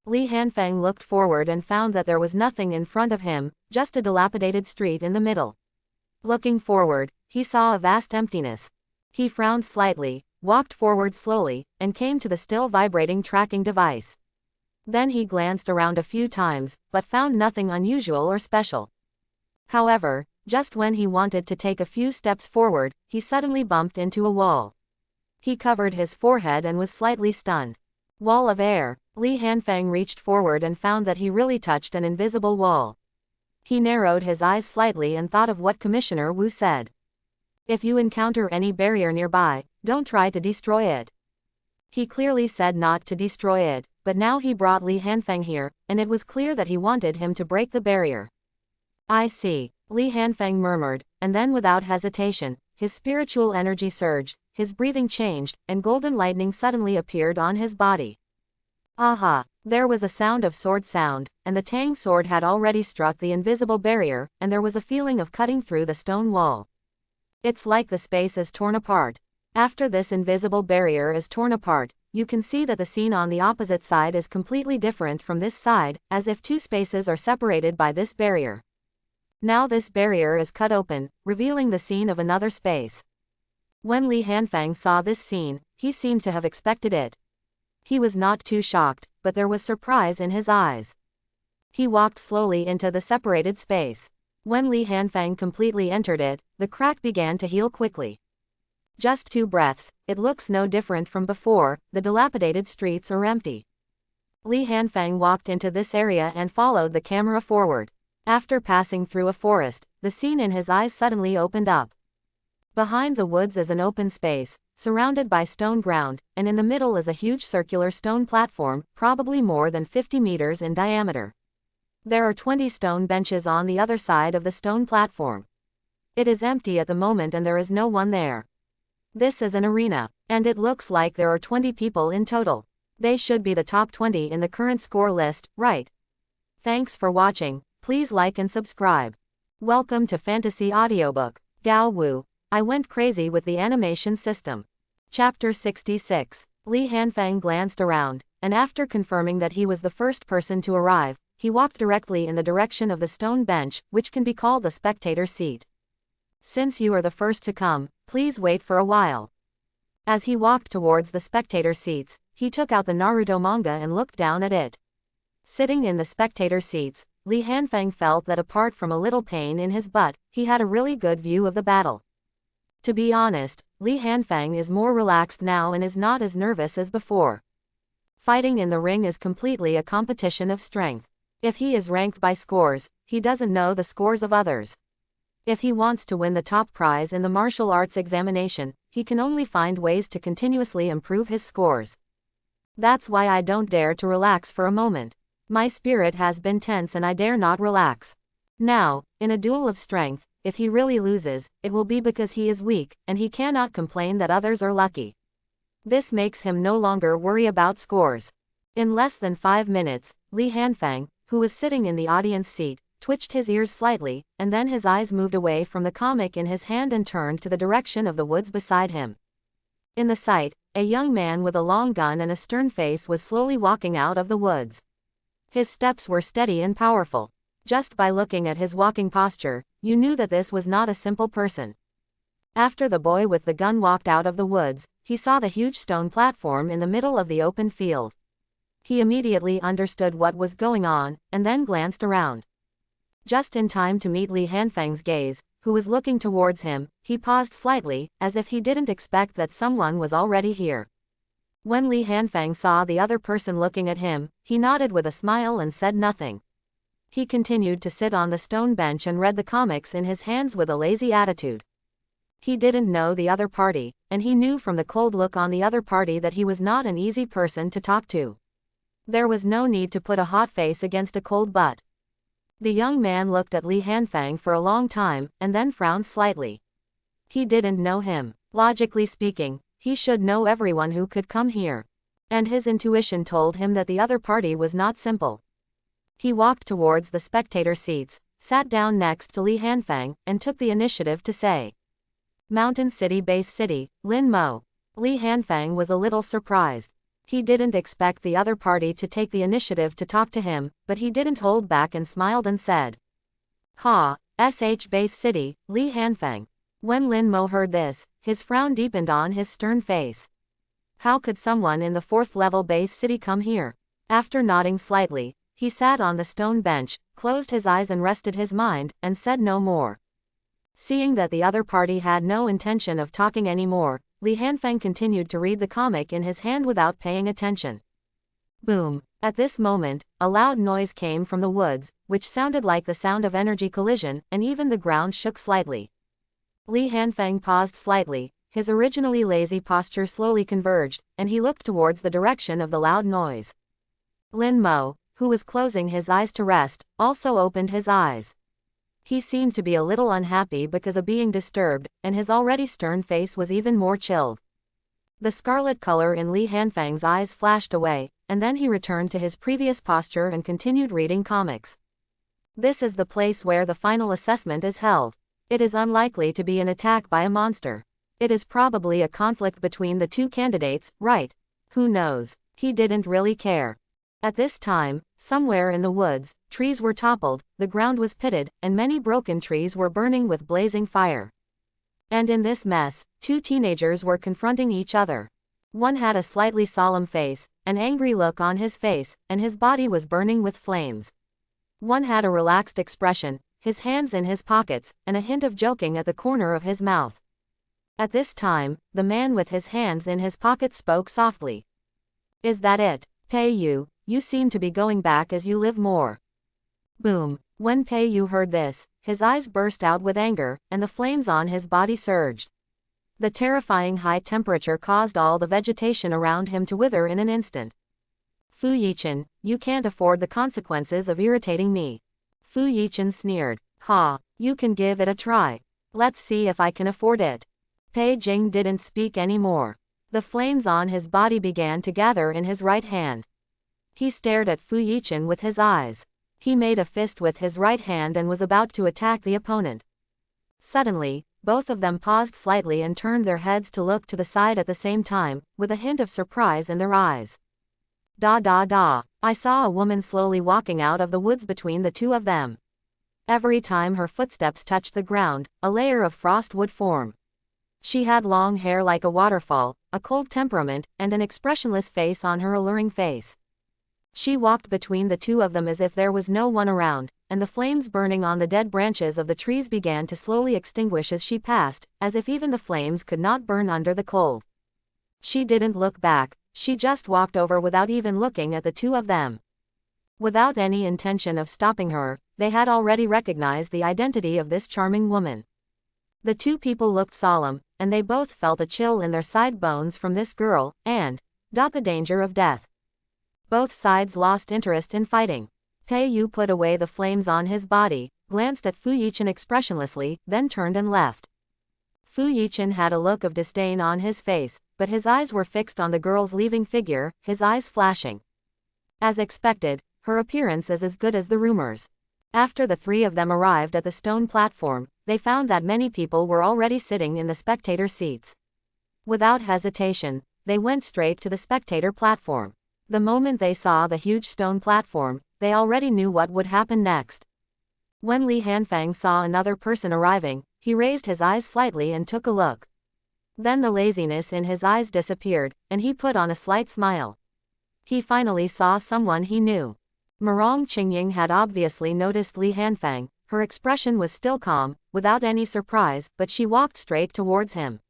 Li Hanfeng looked forward and found that there was nothing in front of him, just a dilapidated street in the middle. Looking forward, he saw a vast emptiness. He frowned slightly, walked forward slowly, and came to the still vibrating tracking device. Then he glanced around a few times, but found nothing unusual or special. However, just when he wanted to take a few steps forward, he suddenly bumped into a wall. He covered his forehead and was slightly stunned. Wall of air. Li Hanfeng reached forward and found that he really touched an invisible wall. He narrowed his eyes slightly and thought of what Commissioner Wu said. If you encounter any barrier nearby, don't try to destroy it. He clearly said not to destroy it, but now he brought Li Hanfeng here, and it was clear that he wanted him to break the barrier. I see, Li Hanfeng murmured, and then without hesitation, his spiritual energy surged, his breathing changed, and golden lightning suddenly appeared on his body. Aha! There was a sound of sword sound, and the Tang sword had already struck the invisible barrier, and there was a feeling of cutting through the stone wall. It's like the space is torn apart. After this invisible barrier is torn apart, you can see that the scene on the opposite side is completely different from this side, as if two spaces are separated by this barrier. Now this barrier is cut open, revealing the scene of another space. When Li Hanfeng saw this scene, he seemed to have expected it. He was not too shocked, but there was surprise in his eyes. He walked slowly into the separated space. When Li Hanfeng completely entered it, the crack began to heal quickly. Just 2 breaths, it looks no different from before, the dilapidated streets are empty. Li Hanfeng walked into this area and followed the camera forward. After passing through a forest, the scene in his eyes suddenly opened up. Behind the woods is an open space, surrounded by stone ground, and in the middle is a huge circular stone platform, probably more than 50 meters in diameter. There are 20 stone benches on the other side of the stone platform. It is empty at the moment and there is no one there. This is an arena, and it looks like there are 20 people in total. They should be the top 20 in the current score list, right? Thanks for watching, please like and subscribe. Welcome to Fantasy Audiobook. Gao Wu. I went crazy with the animation system. Chapter 66. Li Hanfeng glanced around, and after confirming that he was the first person to arrive, he walked directly in the direction of the stone bench, which can be called the spectator seat. Since you are the first to come, please wait for a while. As he walked towards the spectator seats, he took out the Naruto manga and looked down at it. Sitting in the spectator seats, Li Hanfeng felt that apart from a little pain in his butt, he had a really good view of the battle. To be honest, Li Hanfeng is more relaxed now and is not as nervous as before. Fighting in the ring is completely a competition of strength. If he is ranked by scores, he doesn't know the scores of others. If he wants to win the top prize in the martial arts examination, he can only find ways to continuously improve his scores. That's why I don't dare to relax for a moment. My spirit has been tense and I dare not relax. Now, in a duel of strength, if he really loses, it will be because he is weak, and he cannot complain that others are lucky. This makes him no longer worry about scores. In less than 5 minutes, Li Hanfang, who was sitting in the audience seat, twitched his ears slightly, and then his eyes moved away from the comic in his hand and turned to the direction of the woods beside him. In the sight, a young man with a long gun and a stern face was slowly walking out of the woods. His steps were steady and powerful. Just by looking at his walking posture, you knew that this was not a simple person. After the boy with the gun walked out of the woods, he saw the huge stone platform in the middle of the open field. He immediately understood what was going on, and then glanced around. Just in time to meet Li Hanfang's gaze, who was looking towards him, he paused slightly, as if he didn't expect that someone was already here. When Li Hanfang saw the other person looking at him, he nodded with a smile and said nothing. He continued to sit on the stone bench and read the comics in his hands with a lazy attitude. He didn't know the other party, and he knew from the cold look on the other party that he was not an easy person to talk to. There was no need to put a hot face against a cold butt. The young man looked at Li Hanfang for a long time, and then frowned slightly. He didn't know him. Logically speaking, he should know everyone who could come here. And his intuition told him that the other party was not simple. He walked towards the spectator seats, sat down next to Li Hanfang, and took the initiative to say, "Mountain City Base City, Lin Mo." Li Hanfang was a little surprised. He didn't expect the other party to take the initiative to talk to him, but he didn't hold back and smiled and said, "Ha, SH Base City, Li Hanfang." When Lin Mo heard this, his frown deepened on his stern face. How could someone in the 4th level base city come here? After nodding slightly, he sat on the stone bench, closed his eyes and rested his mind, and said no more. Seeing that the other party had no intention of talking anymore, Li Hanfang continued to read the comic in his hand without paying attention. Boom! At this moment, a loud noise came from the woods, which sounded like the sound of energy collision, and even the ground shook slightly. Li Hanfang paused slightly, his originally lazy posture slowly converged, and he looked towards the direction of the loud noise. Lin Mo, who was closing his eyes to rest, also opened his eyes. He seemed to be a little unhappy because of being disturbed, and his already stern face was even more chilled. The scarlet color in Li Hanfang's eyes flashed away, and then he returned to his previous posture and continued reading comics. This is the place where the final assessment is held. It is unlikely to be an attack by a monster. It is probably a conflict between the two candidates, right? Who knows? He didn't really care. At this time, somewhere in the woods, trees were toppled, the ground was pitted, and many broken trees were burning with blazing fire. And in this mess, 2 teenagers were confronting each other. One had a slightly solemn face, an angry look on his face, and his body was burning with flames. One had a relaxed expression, his hands in his pockets, and a hint of joking at the corner of his mouth. At this time, the man with his hands in his pockets spoke softly. "Is that it, Pei Yu? You seem to be going back as you live more." Boom! When Pei Yu heard this, his eyes burst out with anger, and the flames on his body surged. The terrifying high temperature caused all the vegetation around him to wither in an instant. "Fu Yichen, you can't afford the consequences of irritating me." Fu Yichen sneered. "Ha, you can give it a try. Let's see if I can afford it." Pei Jing didn't speak anymore. The flames on his body began to gather in his right hand. He stared at Fu Yichen with his eyes. He made a fist with his right hand and was about to attack the opponent. Suddenly, both of them paused slightly and turned their heads to look to the side at the same time, with a hint of surprise in their eyes. Da da da! I saw a woman slowly walking out of the woods between the two of them. Every time her footsteps touched the ground, a layer of frost would form. She had long hair like a waterfall, a cold temperament, and an expressionless face on her alluring face. She walked between the two of them as if there was no one around, and the flames burning on the dead branches of the trees began to slowly extinguish as she passed, as if even the flames could not burn under the cold. She didn't look back, she just walked over without even looking at the two of them. Without any intention of stopping her, they had already recognized the identity of this charming woman. The two people looked solemn, and they both felt a chill in their side bones from this girl, and the danger of death. Both sides lost interest in fighting. Pei Yu put away the flames on his body, glanced at Fu Yichen expressionlessly, then turned and left. Fu Yichen had a look of disdain on his face, but his eyes were fixed on the girl's leaving figure, his eyes flashing. As expected, her appearance is as good as the rumors. After the three of them arrived at the stone platform, they found that many people were already sitting in the spectator seats. Without hesitation, they went straight to the spectator platform. The moment they saw the huge stone platform, they already knew what would happen next. When Li Hanfang saw another person arriving, he raised his eyes slightly and took a look. Then the laziness in his eyes disappeared, and he put on a slight smile. He finally saw someone he knew. Murong Qingying had obviously noticed Li Hanfang. Her expression was still calm, without any surprise, but she walked straight towards him.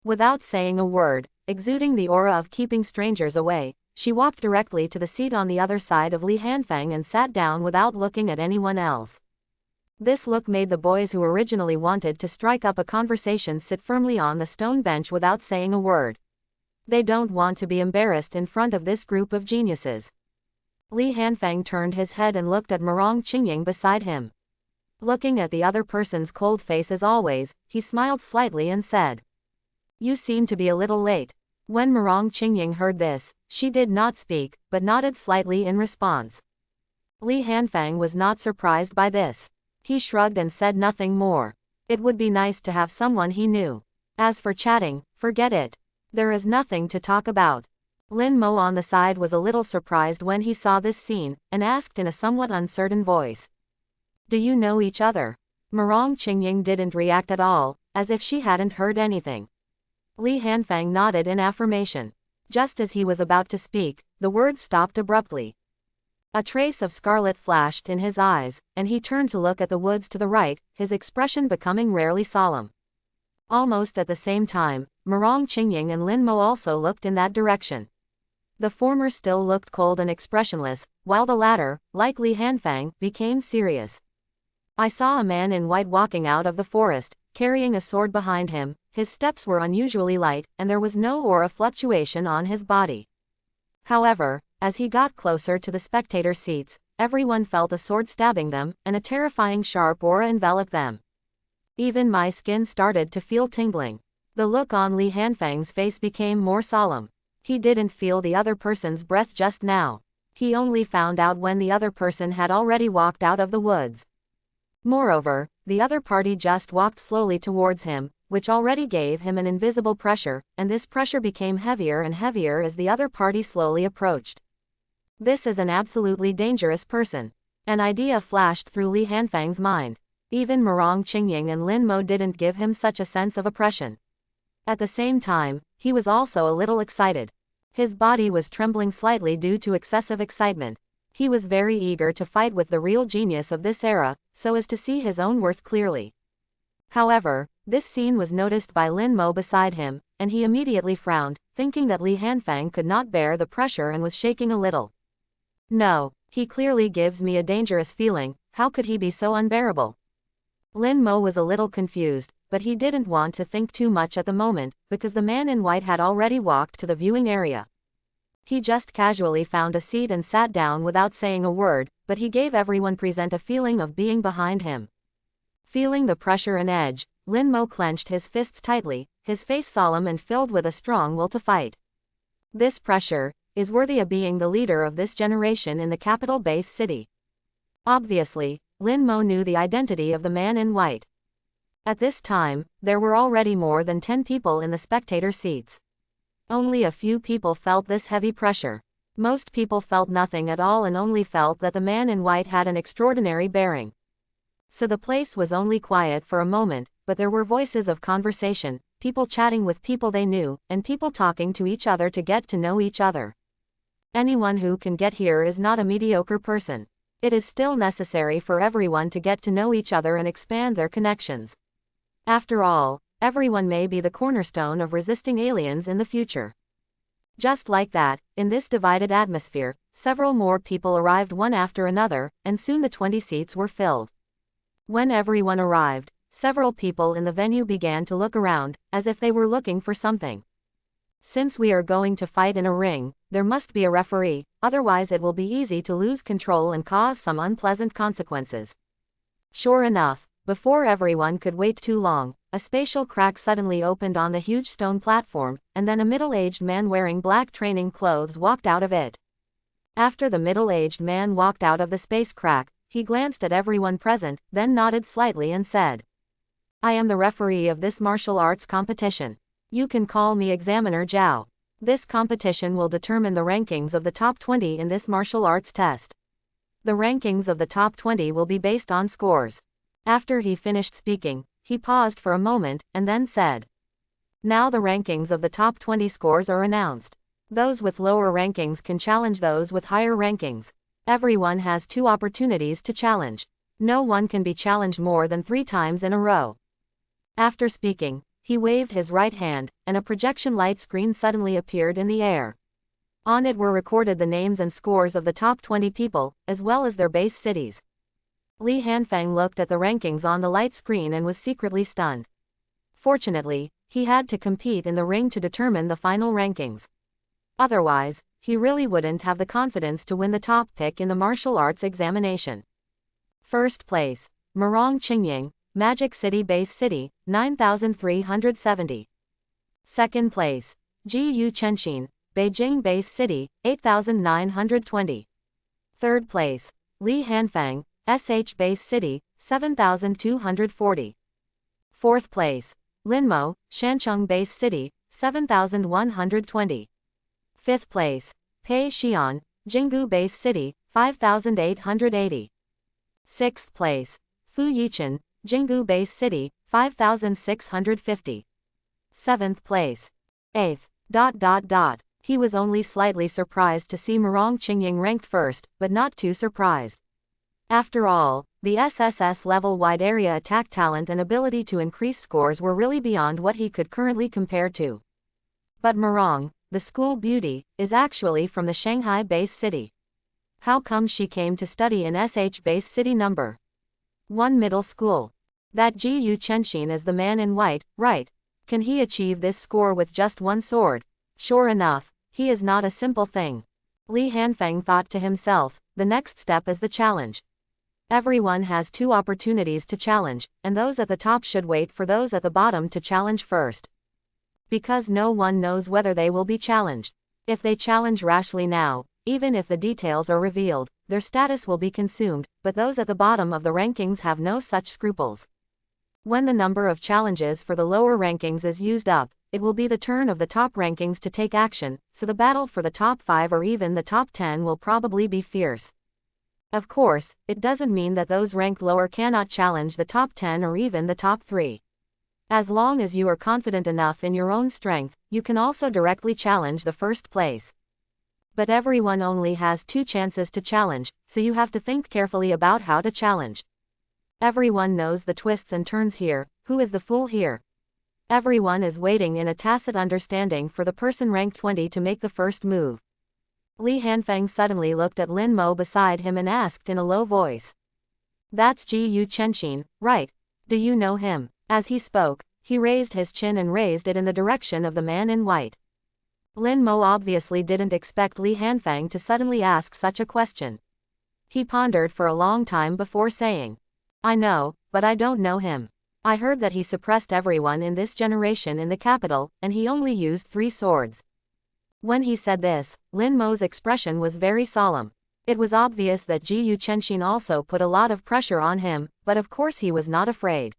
Without saying a word, exuding the aura of keeping strangers away, she walked directly to the seat on the other side of Li Hanfang and sat down without looking at anyone else. This look made the boys who originally wanted to strike up a conversation sit firmly on the stone bench without saying a word. They don't want to be embarrassed in front of this group of geniuses. Li Hanfang turned his head and looked at Murong Qingying beside him. Looking at the other person's cold face as always, he smiled slightly and said, "You seem to be a little late." When Murong Qingying heard this, she did not speak, but nodded slightly in response. Li Hanfang was not surprised by this. He shrugged and said nothing more. It would be nice to have someone he knew. As for chatting, forget it. There is nothing to talk about. Lin Mo on the side was a little surprised when he saw this scene, and asked in a somewhat uncertain voice, "Do you know each other?" Murong Qingying didn't react at all, as if she hadn't heard anything. Li Hanfang nodded in affirmation. Just as he was about to speak, the words stopped abruptly. A trace of scarlet flashed in his eyes, and he turned to look at the woods to the right, his expression becoming rarely solemn. Almost at the same time, Murong Qingying and Lin Mo also looked in that direction. The former still looked cold and expressionless, while the latter, like Li Hanfang, became serious. "I saw a man in white walking out of the forest, carrying a sword behind him. His steps were unusually light, and there was no aura fluctuation on his body. However, as he got closer to the spectator seats, everyone felt a sword stabbing them, and a terrifying sharp aura enveloped them. Even my skin started to feel tingling." The look on Li Hanfang's face became more solemn. He didn't feel the other person's breath just now. He only found out when the other person had already walked out of the woods. Moreover, the other party just walked slowly towards him, which already gave him an invisible pressure, and this pressure became heavier and heavier as the other party slowly approached. This is an absolutely dangerous person. An idea flashed through Li Hanfang's mind. Even Murong Qingying and Lin Mo didn't give him such a sense of oppression. At the same time, he was also a little excited. His body was trembling slightly due to excessive excitement. He was very eager to fight with the real genius of this era, so as to see his own worth clearly. However, this scene was noticed by Lin Mo beside him, and he immediately frowned, thinking that Li Hanfang could not bear the pressure and was shaking a little. "No, he clearly gives me a dangerous feeling. How could he be so unbearable?" Lin Mo was a little confused, but he didn't want to think too much at the moment, because the man in white had already walked to the viewing area. He just casually found a seat and sat down without saying a word, but he gave everyone present a feeling of being behind him. Feeling the pressure and edge, Lin Mo clenched his fists tightly, his face solemn and filled with a strong will to fight. This pressure is worthy of being the leader of this generation in the capital base city. Obviously, Lin Mo knew the identity of the man in white. At this time, there were already more than 10 people in the spectator seats. Only a few people felt this heavy pressure. Most people felt nothing at all and only felt that the man in white had an extraordinary bearing. So the place was only quiet for a moment, but there were voices of conversation, people chatting with people they knew, and people talking to each other to get to know each other. Anyone who can get here is not a mediocre person. It is still necessary for everyone to get to know each other and expand their connections. After all, everyone may be the cornerstone of resisting aliens in the future. Just like that, in this divided atmosphere, Several more people arrived one after another, and soon the 20 seats were filled. When everyone arrived, several people in the venue began to look around, as if they were looking for something. Since we are going to fight in a ring, there must be a referee, otherwise it will be easy to lose control and cause some unpleasant consequences. Sure enough, before everyone could wait too long, a spatial crack suddenly opened on the huge stone platform, and then a middle-aged man wearing black training clothes walked out of it. After the middle-aged man walked out of the space crack, he glanced at everyone present, then nodded slightly and said, "I am the referee of this martial arts competition. You can call me Examiner Zhao. This competition will determine the rankings of the top 20 in this martial arts test. The rankings of the top 20 will be based on scores." After he finished speaking, he paused for a moment, and then said, "Now the rankings of the top 20 scores are announced. Those with lower rankings can challenge those with higher rankings. Everyone has 2 opportunities to challenge. No one can be challenged more than 3 times in a row." After speaking, he waved his right hand, and a projection light screen suddenly appeared in the air. On it were recorded the names and scores of the top 20 people, as well as their base cities. Li Hanfeng looked at the rankings on the light screen and was secretly stunned. Fortunately, he had to compete in the ring to determine the final rankings. Otherwise, he really wouldn't have the confidence to win the top pick in the martial arts examination. First place, Murong Qingying, Magic City Base City, 9,370. Second place, Ji Yu Chenxin, Beijing Base City, 8,920. Third place, Li Hanfeng, SH Base City, 7,240. Fourth place, Linmo, Shancheng Base City, 7,120. Fifth place, Pei Xian, Jinggu Base City, 5,880. Sixth place, Fu Yichen, Jinggu Base City, 5,650. Seventh place. Eighth. He was only slightly surprised to see Murong Qingying ranked first, but not too surprised. After all, the SSS level-wide area attack talent and ability to increase scores were really beyond what he could currently compare to. But Murong, the school beauty, is actually from the Shanghai Base City. How come she came to study in SH Base City number 1 middle school? That Ji Yu Chenxin is the man in white, right? Can he achieve this score with just 1 sword? Sure enough, he is not a simple thing. Li Hanfeng thought to himself, the next step is the challenge. Everyone has 2 opportunities to challenge, and those at the top should wait for those at the bottom to challenge first. Because no one knows whether they will be challenged. If they challenge rashly now, even if the details are revealed, their status will be consumed, but those at the bottom of the rankings have no such scruples. When the number of challenges for the lower rankings is used up, it will be the turn of the top rankings to take action, so the battle for the top 5 or even the top 10 will probably be fierce. Of course, it doesn't mean that those ranked lower cannot challenge the top 10 or even the top 3. As long as you are confident enough in your own strength, you can also directly challenge the first place. But everyone only has 2 chances to challenge, so you have to think carefully about how to challenge. Everyone knows the twists and turns here. Who is the fool here? Everyone is waiting in a tacit understanding for the person ranked 20 to make the first move. Li Hanfeng suddenly looked at Lin Mo beside him and asked in a low voice. "That's Ji Yu Chenxin, right? Do you know him?" As he spoke, he raised his chin and raised it in the direction of the man in white. Lin Mo obviously didn't expect Li Hanfeng to suddenly ask such a question. He pondered for a long time before saying, "I know, but I don't know him. I heard that he suppressed everyone in this generation in the capital, and he only used 3 swords." When he said this, Lin Mo's expression was very solemn. It was obvious that Ji Yu Chenxin also put a lot of pressure on him, but of course he was not afraid.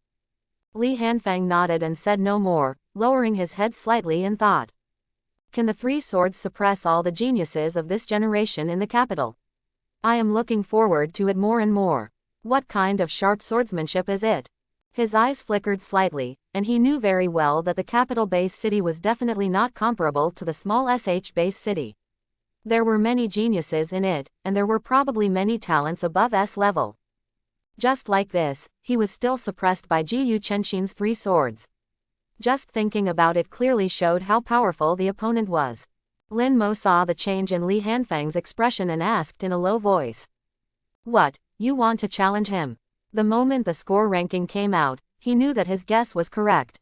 Li Hanfeng nodded and said no more, lowering his head slightly in thought. Can the 3 swords suppress all the geniuses of this generation in the capital? I am looking forward to it more and more. What kind of sharp swordsmanship is it? His eyes flickered slightly, and he knew very well that the capital base city was definitely not comparable to the small SH base city. There were many geniuses in it, and there were probably many talents above S level. Just like this, he was still suppressed by Ji Yu Chenxin's 3 swords. Just thinking about it clearly showed how powerful the opponent was. Lin Mo saw the change in Li Hanfeng's expression and asked in a low voice. What, you want to challenge him? The moment the score ranking came out, he knew that his guess was correct.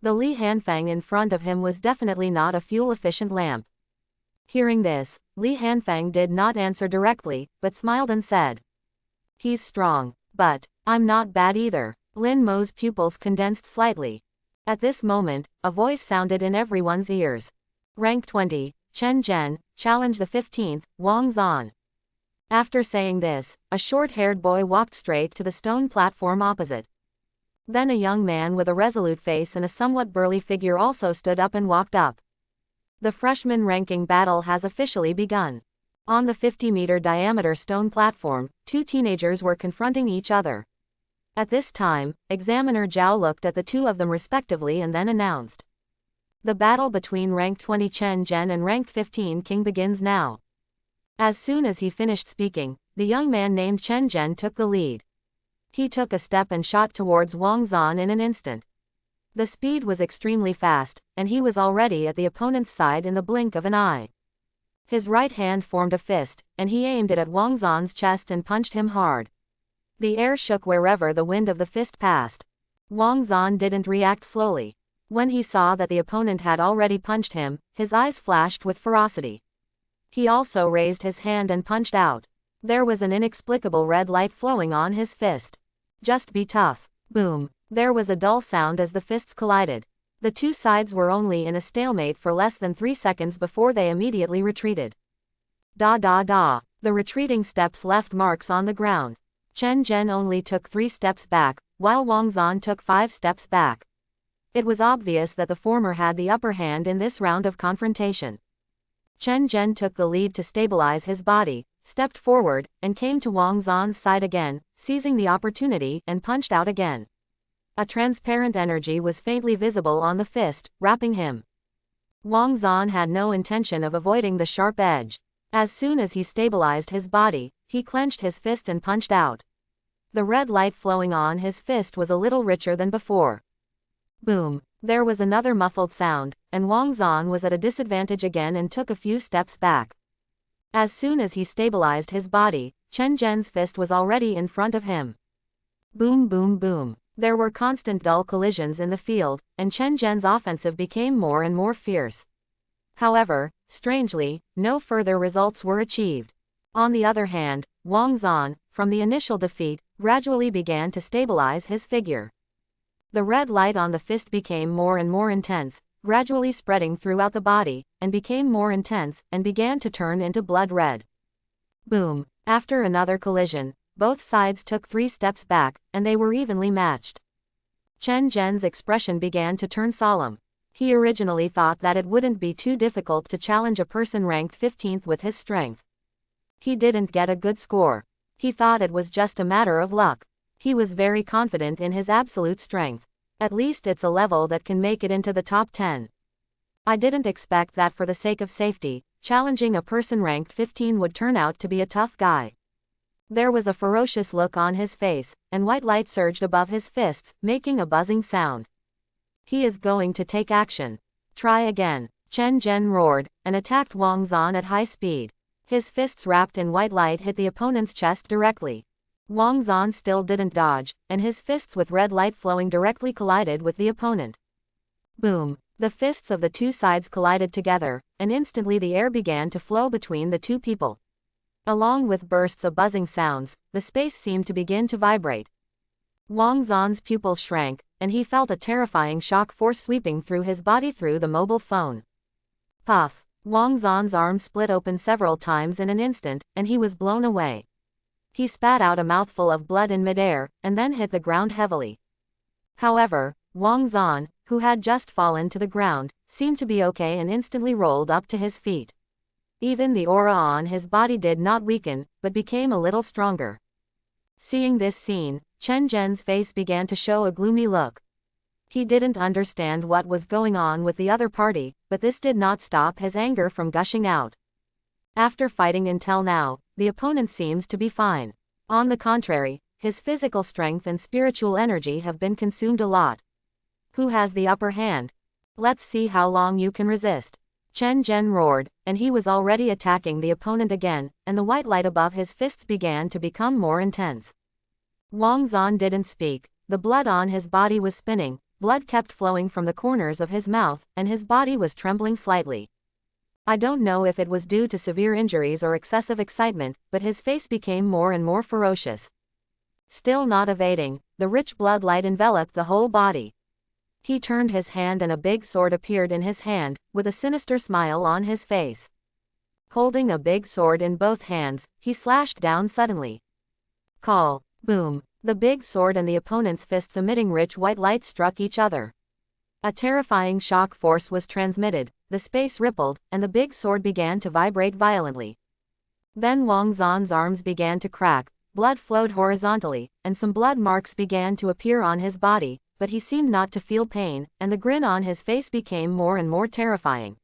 The Li Hanfeng in front of him was definitely not a fuel-efficient lamp. Hearing this, Li Hanfeng did not answer directly, but smiled and said. He's strong, but I'm not bad either. Lin Mo's pupils condensed slightly. At this moment, a voice sounded in everyone's ears. Rank 20, Chen Zhen, challenge the 15th, Wang Zan. After saying this, a short-haired boy walked straight to the stone platform opposite. Then a young man with a resolute face and a somewhat burly figure also stood up and walked up. The freshman ranking battle has officially begun. On the 50-meter diameter stone platform, two teenagers were confronting each other. At this time, Examiner Zhao looked at the two of them respectively and then announced. The battle between rank 20 Chen Zhen and rank 15 King begins now. As soon as he finished speaking, the young man named Chen Zhen took the lead. He took a step and shot towards Wang Zan in an instant. The speed was extremely fast, and he was already at the opponent's side in the blink of an eye. His right hand formed a fist, and he aimed it at Wang Zan's chest and punched him hard. The air shook wherever the wind of the fist passed. Wang Zan didn't react slowly. When he saw that the opponent had already punched him, his eyes flashed with ferocity. He also raised his hand and punched out. There was an inexplicable red light flowing on his fist. Just be tough. Boom. There was a dull sound as the fists collided. The two sides were only in a stalemate for less than 3 seconds before they immediately retreated. Da da da. The retreating steps left marks on the ground. Chen Zhen only took 3 steps back, while Wang Zan took 5 steps back. It was obvious that the former had the upper hand in this round of confrontation. Chen Zhen took the lead to stabilize his body, stepped forward, and came to Wang Zan's side again, seizing the opportunity and punched out again. A transparent energy was faintly visible on the fist, wrapping him. Wang Zan had no intention of avoiding the sharp edge. As soon as he stabilized his body, he clenched his fist and punched out. The red light flowing on his fist was a little richer than before. Boom. There was another muffled sound, and Wang Zan was at a disadvantage again and took a few steps back. As soon as he stabilized his body, Chen Zhen's fist was already in front of him. Boom boom boom. There were constant dull collisions in the field, and Chen Zhen's offensive became more and more fierce. However, strangely, no further results were achieved. On the other hand, Wang Zan, from the initial defeat, gradually began to stabilize his figure. The red light on the fist became more and more intense, gradually spreading throughout the body, and became more intense, and began to turn into blood red. Boom. After another collision, both sides took 3 steps back, and they were evenly matched. Chen Zhen's expression began to turn solemn. He originally thought that it wouldn't be too difficult to challenge a person ranked 15th with his strength. He didn't get a good score. He thought it was just a matter of luck. He was very confident in his absolute strength. At least it's a level that can make it into the top 10. I didn't expect that for the sake of safety, challenging a person ranked 15 would turn out to be a tough guy. There was a ferocious look on his face, and white light surged above his fists, making a buzzing sound. He is going to take action. Try again. Chen Zhen roared, and attacked Wang Zan at high speed. His fists wrapped in white light hit the opponent's chest directly. Wang Zan still didn't dodge, and his fists with red light flowing directly collided with the opponent. Boom. The fists of the two sides collided together, and instantly the air began to flow between the two people. Along with bursts of buzzing sounds, the space seemed to begin to vibrate. Wang Zan's pupils shrank, and he felt a terrifying shock force sweeping through his body through the mobile phone. Puff. Wang Zan's arm split open several times in an instant, and he was blown away. He spat out a mouthful of blood in midair, and then hit the ground heavily. However, Wang Zan, who had just fallen to the ground, seemed to be okay and instantly rolled up to his feet. Even the aura on his body did not weaken, but became a little stronger. Seeing this scene, Chen Zhen's face began to show a gloomy look. He didn't understand what was going on with the other party, but this did not stop his anger from gushing out. After fighting until now, the opponent seems to be fine. On the contrary, his physical strength and spiritual energy have been consumed a lot. Who has the upper hand? Let's see how long you can resist. Chen Zhen roared, and he was already attacking the opponent again, and the white light above his fists began to become more intense. Wang Zan didn't speak. The blood on his body was spinning, blood kept flowing from the corners of his mouth, and his body was trembling slightly. I don't know if it was due to severe injuries or excessive excitement, but his face became more and more ferocious. Still not evading, the rich blood light enveloped the whole body. He turned his hand and a big sword appeared in his hand, with a sinister smile on his face. Holding a big sword in both hands, he slashed down suddenly. Call. Boom. The big sword and the opponent's fists emitting rich white light struck each other. A terrifying shock force was transmitted, the space rippled, and the big sword began to vibrate violently. Then Wang Zan's arms began to crack, blood flowed horizontally, and some blood marks began to appear on his body, but he seemed not to feel pain, and the grin on his face became more and more terrifying.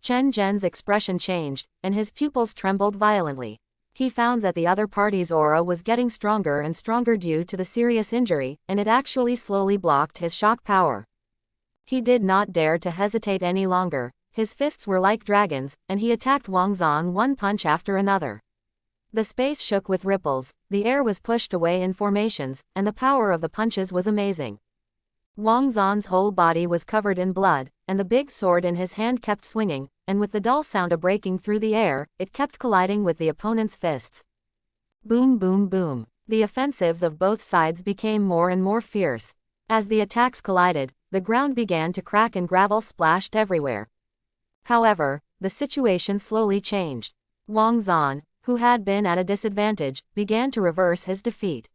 Chen Zhen's expression changed, and his pupils trembled violently. He found that the other party's aura was getting stronger and stronger due to the serious injury, and it actually slowly blocked his shock power. He did not dare to hesitate any longer. His fists were like dragons, and he attacked Wang Zan one punch after another. The space shook with ripples, the air was pushed away in formations, and the power of the punches was amazing. Wang Zan's whole body was covered in blood, and the big sword in his hand kept swinging, and with the dull sound of breaking through the air, it kept colliding with the opponent's fists. Boom boom boom. The offensives of both sides became more and more fierce. As the attacks collided, the ground began to crack and gravel splashed everywhere. However, the situation slowly changed. Wang Zan, who had been at a disadvantage, began to reverse his defeat.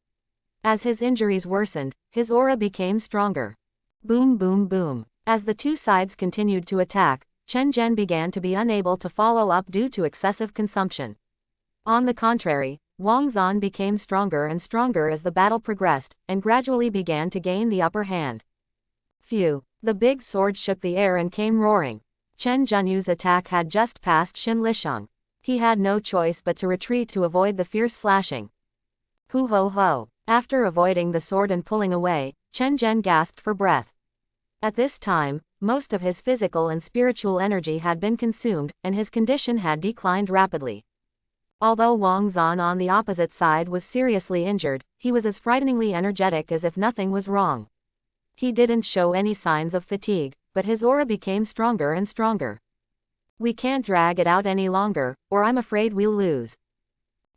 As his injuries worsened, his aura became stronger. Boom boom boom. As the two sides continued to attack, Chen Zhen began to be unable to follow up due to excessive consumption. On the contrary, Wang Zan became stronger and stronger as the battle progressed, and gradually began to gain the upper hand. Phew! The big sword shook the air and came roaring. Chen Zhenyu's attack had just passed Xin Lisheng. He had no choice but to retreat to avoid the fierce slashing. Hu ho ho! After avoiding the sword and pulling away, Chen Zhen gasped for breath. At this time, most of his physical and spiritual energy had been consumed, and his condition had declined rapidly. Although Wang Zan on the opposite side was seriously injured, he was as frighteningly energetic as if nothing was wrong. He didn't show any signs of fatigue, but his aura became stronger and stronger. We can't drag it out any longer, or I'm afraid we'll lose.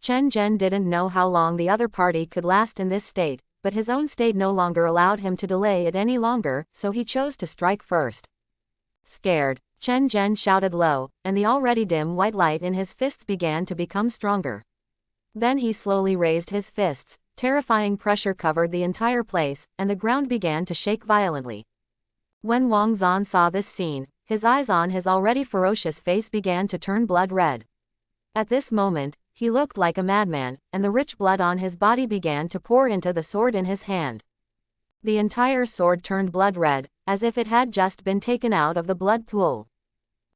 Chen Zhen didn't know how long the other party could last in this state, but his own state no longer allowed him to delay it any longer, so he chose to strike first. Scared, Chen Zhen shouted low, and the already dim white light in his fists began to become stronger. Then he slowly raised his fists, terrifying pressure covered the entire place, and the ground began to shake violently. When Wang Zan saw this scene, his eyes on his already ferocious face began to turn blood red. At this moment, he looked like a madman, and the rich blood on his body began to pour into the sword in his hand. The entire sword turned blood red, as if it had just been taken out of the blood pool.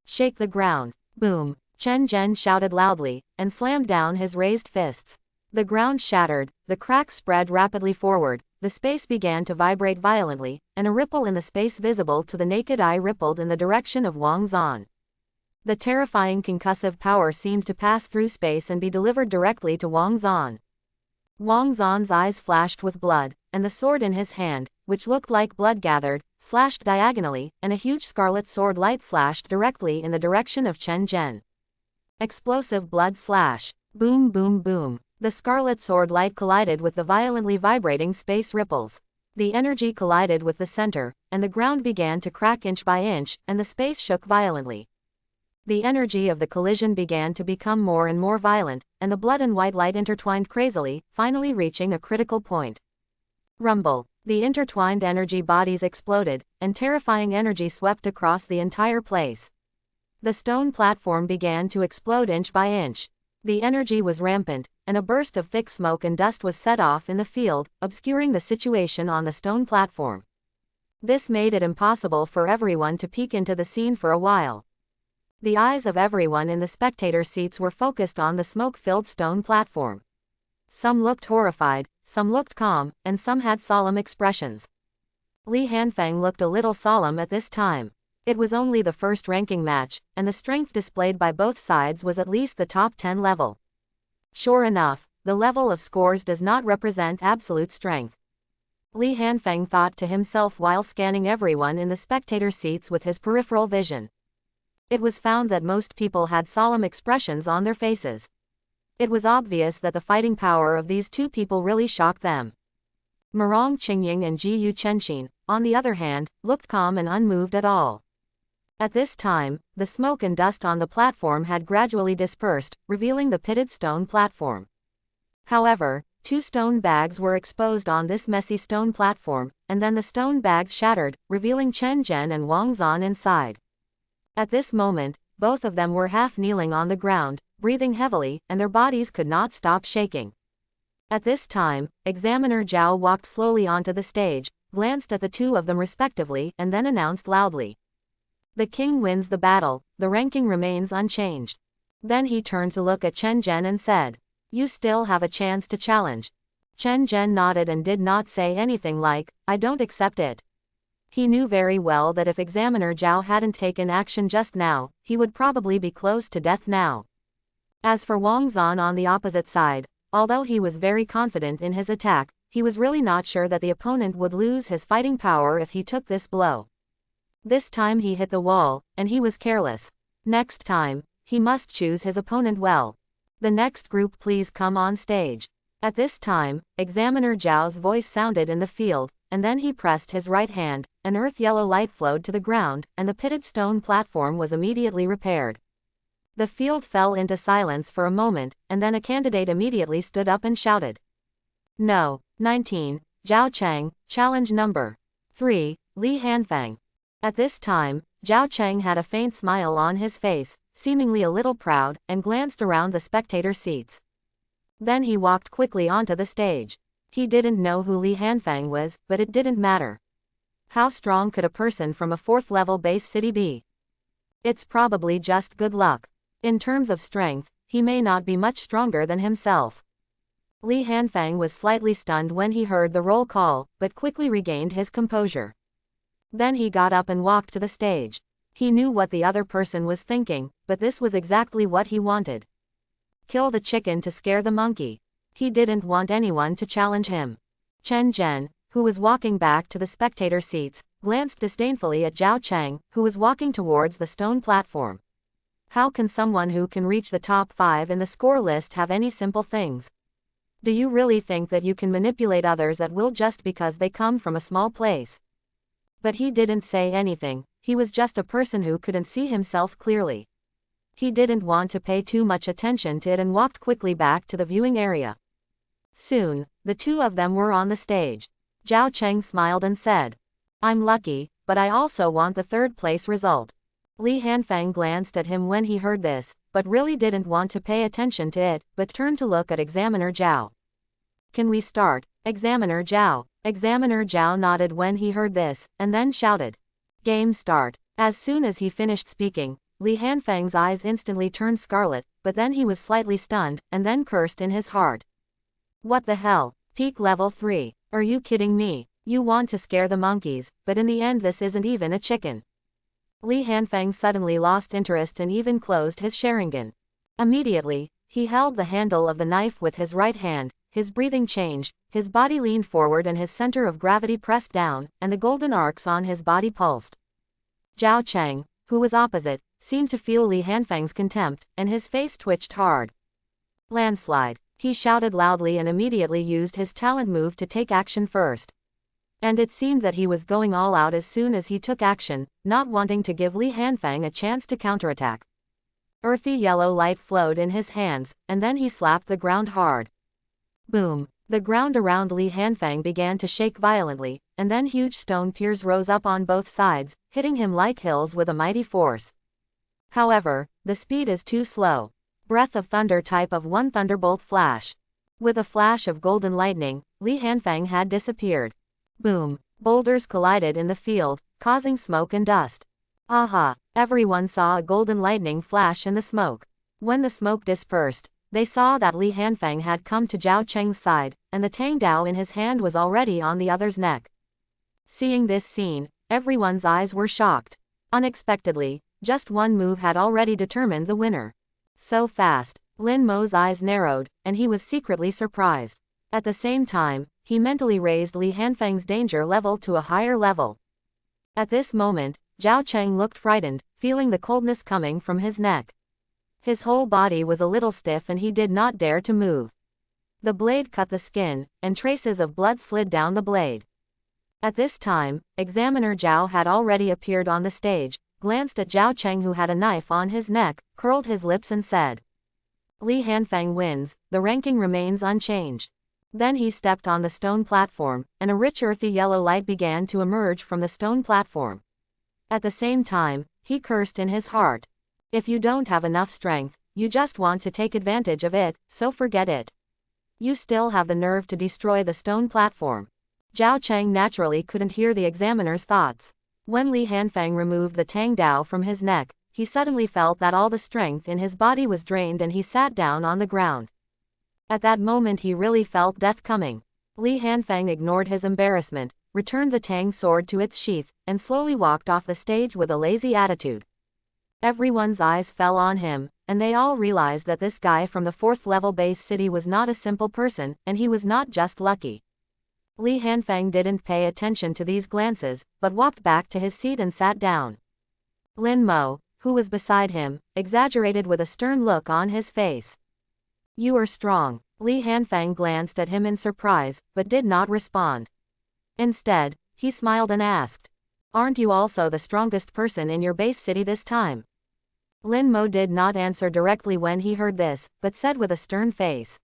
Shake the ground. Boom! Chen Zhen shouted loudly, and slammed down his raised fists. The ground shattered, the cracks spread rapidly forward, the space began to vibrate violently, and a ripple in the space visible to the naked eye rippled in the direction of Wang Zan. The terrifying concussive power seemed to pass through space and be delivered directly to Wang Zan. Wang Zan's eyes flashed with blood, and the sword in his hand, which looked like blood gathered, slashed diagonally, and a huge scarlet sword light slashed directly in the direction of Chen Zhen. Explosive blood slash. Boom boom boom. The scarlet sword light collided with the violently vibrating space ripples. The energy collided with the center, and the ground began to crack inch by inch, and the space shook violently. The energy of the collision began to become more and more violent, and the blood and white light intertwined crazily, finally reaching a critical point. Rumble. The intertwined energy bodies exploded, and terrifying energy swept across the entire place. The stone platform began to explode inch by inch. The energy was rampant, and a burst of thick smoke and dust was set off in the field, obscuring the situation on the stone platform. This made it impossible for everyone to peek into the scene for a while. The eyes of everyone in the spectator seats were focused on the smoke-filled stone platform. Some looked horrified, some looked calm, and some had solemn expressions. Li Hanfeng looked a little solemn at this time. It was only the first ranking match, and the strength displayed by both sides was at least the top 10 level. Sure enough, the level of scores does not represent absolute strength. Li Hanfeng thought to himself while scanning everyone in the spectator seats with his peripheral vision. It was found that most people had solemn expressions on their faces. It was obvious that the fighting power of these two people really shocked them. Murong Qingying and Ji Yu Chenxin, on the other hand, looked calm and unmoved at all. At this time, the smoke and dust on the platform had gradually dispersed, revealing the pitted stone platform. However, 2 stone bags were exposed on this messy stone platform, and then the stone bags shattered, revealing Chen Zhen and Wang Zan inside. At this moment, both of them were half kneeling on the ground, breathing heavily, and their bodies could not stop shaking. At this time, Examiner Zhao walked slowly onto the stage, glanced at the two of them respectively, and then announced loudly. The king wins the battle, the ranking remains unchanged. Then he turned to look at Chen Zhen and said, "You still have a chance to challenge." Chen Zhen nodded and did not say anything like, "I don't accept it." He knew very well that if Examiner Zhao hadn't taken action just now, he would probably be close to death now. As for Wang Zan on the opposite side, although he was very confident in his attack, he was really not sure that the opponent would lose his fighting power if he took this blow. This time he hit the wall, and he was careless. Next time, he must choose his opponent well. The next group, please come on stage. At this time, Examiner Zhao's voice sounded in the field, and then he pressed his right hand, an earth-yellow light flowed to the ground, and the pitted stone platform was immediately repaired. The field fell into silence for a moment, and then a candidate immediately stood up and shouted. No. 19. Zhao Cheng, challenge number 3, Li Hanfeng. At this time, Zhao Cheng had a faint smile on his face, seemingly a little proud, and glanced around the spectator seats. Then he walked quickly onto the stage. He didn't know who Li Hanfeng was, but it didn't matter. How strong could a person from a 4th level base city be? It's probably just good luck. In terms of strength, he may not be much stronger than himself. Li Hanfeng was slightly stunned when he heard the roll call, but quickly regained his composure. Then he got up and walked to the stage. He knew what the other person was thinking, but this was exactly what he wanted. Kill the chicken to scare the monkey. He didn't want anyone to challenge him. Chen Zhen, who was walking back to the spectator seats, glanced disdainfully at Zhao Cheng, who was walking towards the stone platform. How can someone who can reach the top 5 in the score list have any simple things? Do you really think that you can manipulate others at will just because they come from a small place? But he didn't say anything, he was just a person who couldn't see himself clearly. He didn't want to pay too much attention to it and walked quickly back to the viewing area. Soon, the two of them were on the stage. Zhao Cheng smiled and said, "I'm lucky, but I also want the 3rd place result." Li Hanfeng glanced at him when he heard this, but really didn't want to pay attention to it, but turned to look at Examiner Zhao. "Can we start, Examiner Zhao?" Examiner Zhao nodded when he heard this, and then shouted, "Game start." As soon as he finished speaking, Li Hanfeng's eyes instantly turned scarlet, but then he was slightly stunned, and then cursed in his heart. What the hell? Peak level 3. Are you kidding me? You want to scare the monkeys, but in the end this isn't even a chicken. Li Hanfeng suddenly lost interest and even closed his Sharingan. Immediately, he held the handle of the knife with his right hand, his breathing changed, his body leaned forward and his center of gravity pressed down, and the golden arcs on his body pulsed. Zhao Cheng, who was opposite, seemed to feel Li Hanfeng's contempt, and his face twitched hard. Landslide. He shouted loudly and immediately used his talent move to take action first. And it seemed that he was going all out as soon as he took action, not wanting to give Li Hanfeng a chance to counterattack. Earthy yellow light flowed in his hands, and then he slapped the ground hard. Boom! The ground around Li Hanfeng began to shake violently, and then huge stone piers rose up on both sides, hitting him like hills with a mighty force. However, the speed is too slow. Breath of thunder type of 1 thunderbolt flash. With a flash of golden lightning, Li Hanfeng had disappeared. Boom! Boulders collided in the field, causing smoke and dust. Aha! Everyone saw a golden lightning flash in the smoke. When the smoke dispersed, they saw that Li Hanfeng had come to Zhao Cheng's side, and the Tang Dao in his hand was already on the other's neck. Seeing this scene, everyone's eyes were shocked. Unexpectedly, just one move had already determined the winner. So fast. Lin Mo's eyes narrowed, and he was secretly surprised. At the same time, he mentally raised Li Hanfeng's danger level to a higher level. At this moment, Zhao Cheng looked frightened, feeling the coldness coming from his neck. His whole body was a little stiff and he did not dare to move. The blade cut the skin, and traces of blood slid down the blade. At this time, Examiner Zhao had already appeared on the stage, glanced at Zhao Cheng who had a knife on his neck, curled his lips and said, Li Hanfeng wins, the ranking remains unchanged. Then he stepped on the stone platform, and a rich earthy yellow light began to emerge from the stone platform. At the same time, he cursed in his heart. If you don't have enough strength, you just want to take advantage of it, so forget it. You still have the nerve to destroy the stone platform. Zhao Cheng naturally couldn't hear the examiner's thoughts. When Li Hanfeng removed the Tang Dao from his neck, he suddenly felt that all the strength in his body was drained and he sat down on the ground. At that moment he really felt death coming. Li Hanfeng ignored his embarrassment, returned the Tang sword to its sheath, and slowly walked off the stage with a lazy attitude. Everyone's eyes fell on him, and they all realized that this guy from the 4th level base city was not a simple person, and he was not just lucky. Li Hanfeng didn't pay attention to these glances, but walked back to his seat and sat down. Lin Mo, who was beside him, exaggerated with a stern look on his face. You are strong. Li Hanfeng glanced at him in surprise, but did not respond. Instead, he smiled and asked, Aren't you also the strongest person in your base city this time? Lin Mo did not answer directly when he heard this, but said with a stern face,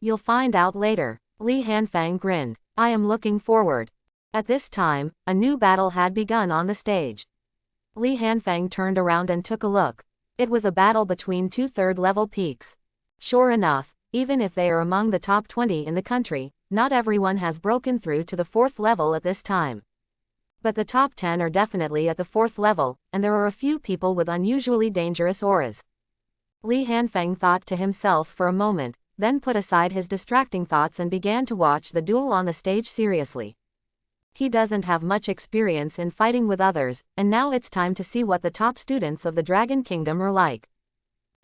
You'll find out later. Li Hanfeng grinned. I am looking forward. At this time, a new battle had begun on the stage. Li Hanfeng turned around and took a look. It was a battle between 2 3rd-level peaks. Sure enough, even if they are among the top 20 in the country, not everyone has broken through to the 4th level at this time. But the top 10 are definitely at the 4th level, and there are a few people with unusually dangerous auras. Li Hanfeng thought to himself for a moment, then put aside his distracting thoughts and began to watch the duel on the stage seriously. He doesn't have much experience in fighting with others, and now it's time to see what the top students of the Dragon Kingdom are like.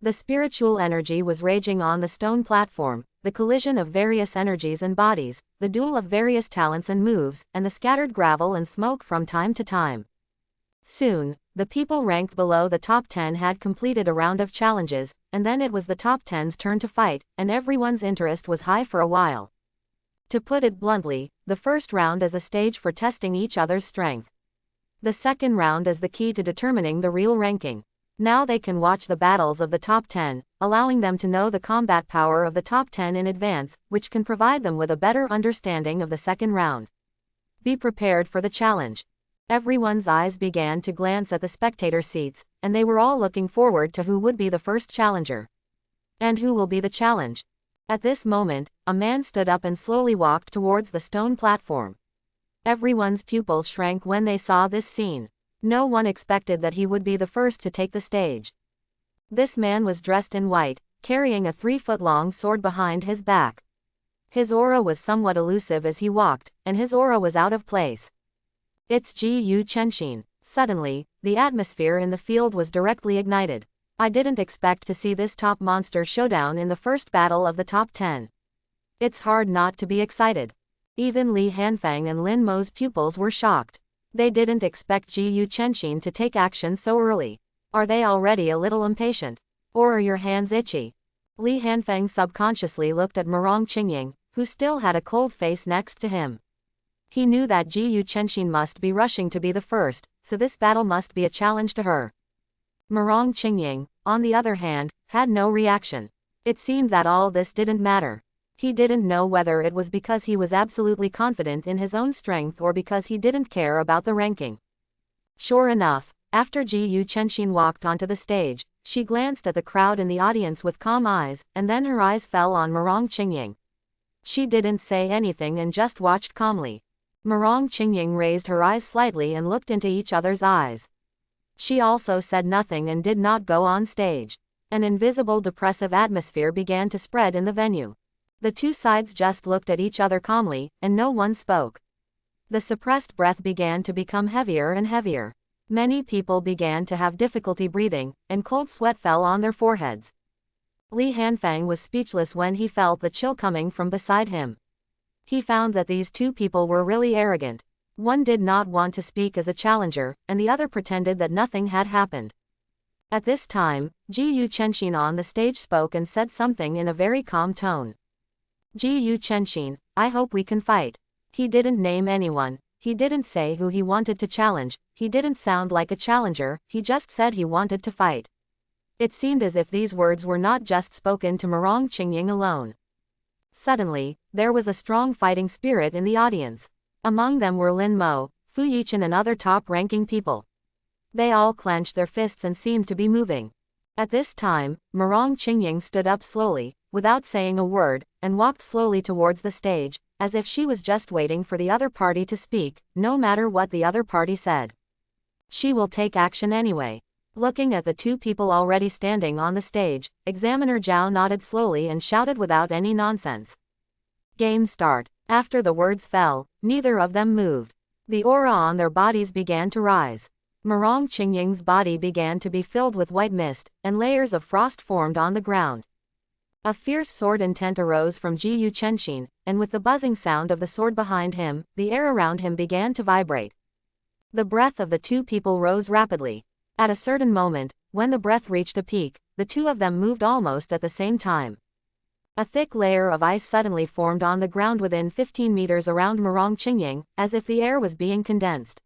The spiritual energy was raging on the stone platform, the collision of various energies and bodies, the duel of various talents and moves, and the scattered gravel and smoke from time to time. Soon, the people ranked below the top 10 had completed a round of challenges, and then it was the top 10's turn to fight, and everyone's interest was high for a while. To put it bluntly, the first round is a stage for testing each other's strength. The second round is the key to determining the real ranking. Now they can watch the battles of the top 10, allowing them to know the combat power of the top 10 in advance, which can provide them with a better understanding of the second round. Be prepared for the challenge. Everyone's eyes began to glance at the spectator seats, and they were all looking forward to who would be the first challenger. And who will be the challenge? At this moment, a man stood up and slowly walked towards the stone platform. Everyone's pupils shrank when they saw this scene. No one expected that he would be the first to take the stage. This man was dressed in white, carrying a 3-foot-long sword behind his back. His aura was somewhat elusive as he walked, and his aura was out of place. It's Ji Chenxin. Suddenly, the atmosphere in the field was directly ignited. I didn't expect to see this top monster showdown in the first battle of the top 10. It's hard not to be excited. Even Li Hanfeng and Lin Mo's pupils were shocked. They didn't expect Ji Chenxin to take action so early. Are they already a little impatient? Or are your hands itchy? Li Hanfeng subconsciously looked at Murong Qingying, who still had a cold face next to him. He knew that Ji Chenxin must be rushing to be the first, so this battle must be a challenge to her. Murong Qingying, on the other hand, had no reaction. It seemed that all this didn't matter. He didn't know whether it was because he was absolutely confident in his own strength or because he didn't care about the ranking. Sure enough, after Ji Chenxin walked onto the stage, she glanced at the crowd in the audience with calm eyes, and then her eyes fell on Murong Qingying. She didn't say anything and just watched calmly. Murong Qingying raised her eyes slightly and looked into each other's eyes. She also said nothing and did not go on stage. An invisible depressive atmosphere began to spread in the venue. The two sides just looked at each other calmly, and no one spoke. The suppressed breath began to become heavier and heavier. Many people began to have difficulty breathing, and cold sweat fell on their foreheads. Li Hanfang was speechless when he felt the chill coming from beside him. He found that these two people were really arrogant. One did not want to speak as a challenger, and the other pretended that nothing had happened. At this time, Ji Yuchenshin on the stage spoke and said something in a very calm tone. Ji Yuchenshin, I hope we can fight. He didn't name anyone. He didn't say who he wanted to challenge. He didn't sound like a challenger. He just said he wanted to fight. It seemed as if these words were not just spoken to Murong Qingying alone. Suddenly, there was a strong fighting spirit in the audience. Among them were Lin Mo, Fu Yichen and other top-ranking people. They all clenched their fists and seemed to be moving. At this time, Murong Qingying stood up slowly, without saying a word, and walked slowly towards the stage, as if she was just waiting for the other party to speak, no matter what the other party said. She will take action anyway. Looking at the two people already standing on the stage, Examiner Zhao nodded slowly and shouted without any nonsense. Game start. After the words fell, neither of them moved. The aura on their bodies began to rise. Murong Qingying's body began to be filled with white mist, and layers of frost formed on the ground. A fierce sword intent arose from Ji Yuchenshin, and with the buzzing sound of the sword behind him, the air around him began to vibrate. The breath of the two people rose rapidly. At a certain moment, when the breath reached a peak, the two of them moved almost at the same time. A thick layer of ice suddenly formed on the ground within 15 meters around Murong Qingying, as if the air was being condensed.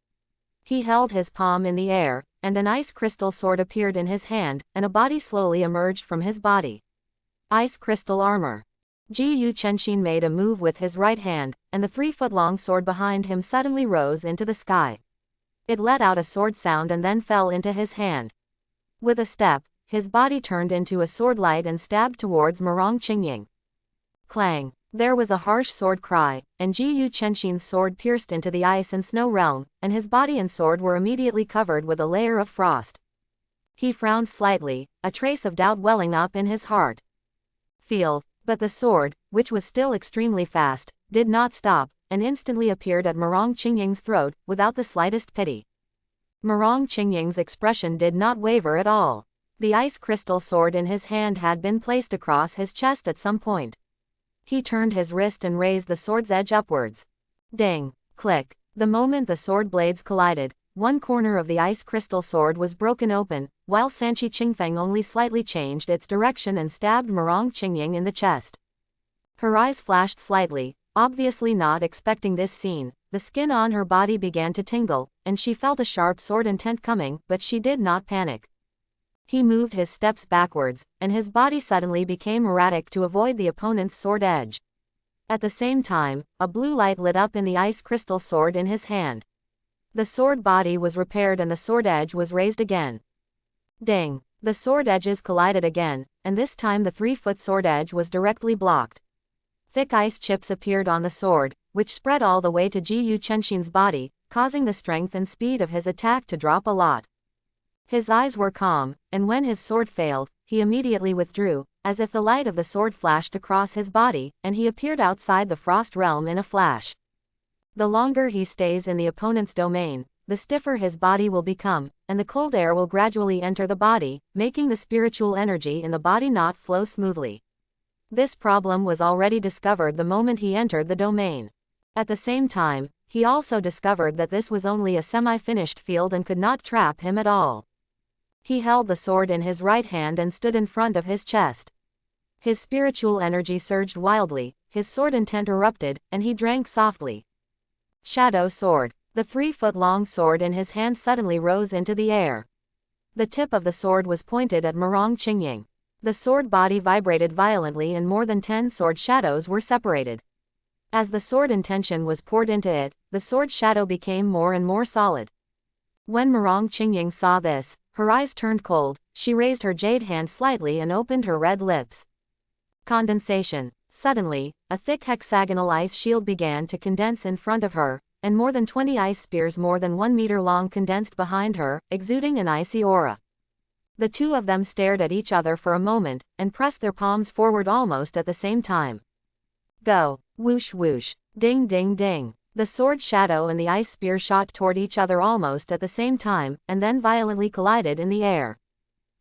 He held his palm in the air, and an ice crystal sword appeared in his hand, and a body slowly emerged from his body. Ice crystal armor. Ji Yuchenshin made a move with his right hand, and the 3-foot-long sword behind him suddenly rose into the sky. It let out a sword sound and then fell into his hand. With a step, his body turned into a sword light and stabbed towards Murong Qingying. Clang! There was a harsh sword cry, and Ji Yuchenshin's sword pierced into the ice and snow realm, and his body and sword were immediately covered with a layer of frost. He frowned slightly, a trace of doubt welling up in his heart. But the sword, which was still extremely fast, did not stop, and instantly appeared at Murong Qingying's throat, without the slightest pity. Murong Qingying's expression did not waver at all. The ice crystal sword in his hand had been placed across his chest at some point. He turned his wrist and raised the sword's edge upwards. Ding! Click! The moment the sword blades collided, one corner of the ice crystal sword was broken open, while Sanchi Qingfeng only slightly changed its direction and stabbed Murong Qingying in the chest. Her eyes flashed slightly, obviously not expecting this scene. The skin on her body began to tingle, and she felt a sharp sword intent coming, but she did not panic. He moved his steps backwards, and his body suddenly became erratic to avoid the opponent's sword edge. At the same time, a blue light lit up in the ice crystal sword in his hand. The sword body was repaired and the sword edge was raised again. Ding! The sword edges collided again, and this time the 3-foot sword edge was directly blocked. Thick ice chips appeared on the sword, which spread all the way to Ji Yuchenshin's body, causing the strength and speed of his attack to drop a lot. His eyes were calm, and when his sword failed, he immediately withdrew, as if the light of the sword flashed across his body, and he appeared outside the frost realm in a flash. The longer he stays in the opponent's domain, the stiffer his body will become, and the cold air will gradually enter the body, making the spiritual energy in the body not flow smoothly. This problem was already discovered the moment he entered the domain. At the same time, he also discovered that this was only a semi-finished field and could not trap him at all. He held the sword in his right hand and stood in front of his chest. His spiritual energy surged wildly, his sword intent erupted, and he drank softly. Shadow sword. The 3-foot-long sword in his hand suddenly rose into the air. The tip of the sword was pointed at Murong Qingying. The sword body vibrated violently and more than 10 sword shadows were separated. As the sword intention was poured into it, the sword shadow became more and more solid. When Murong Qingying saw this, her eyes turned cold, she raised her jade hand slightly and opened her red lips. Condensation. Suddenly, a thick hexagonal ice shield began to condense in front of her, and more than 20 ice spears more than 1 meter long condensed behind her, exuding an icy aura. The two of them stared at each other for a moment, and pressed their palms forward almost at the same time. Go! Whoosh whoosh! Ding ding ding! The sword shadow and the ice spear shot toward each other almost at the same time, and then violently collided in the air.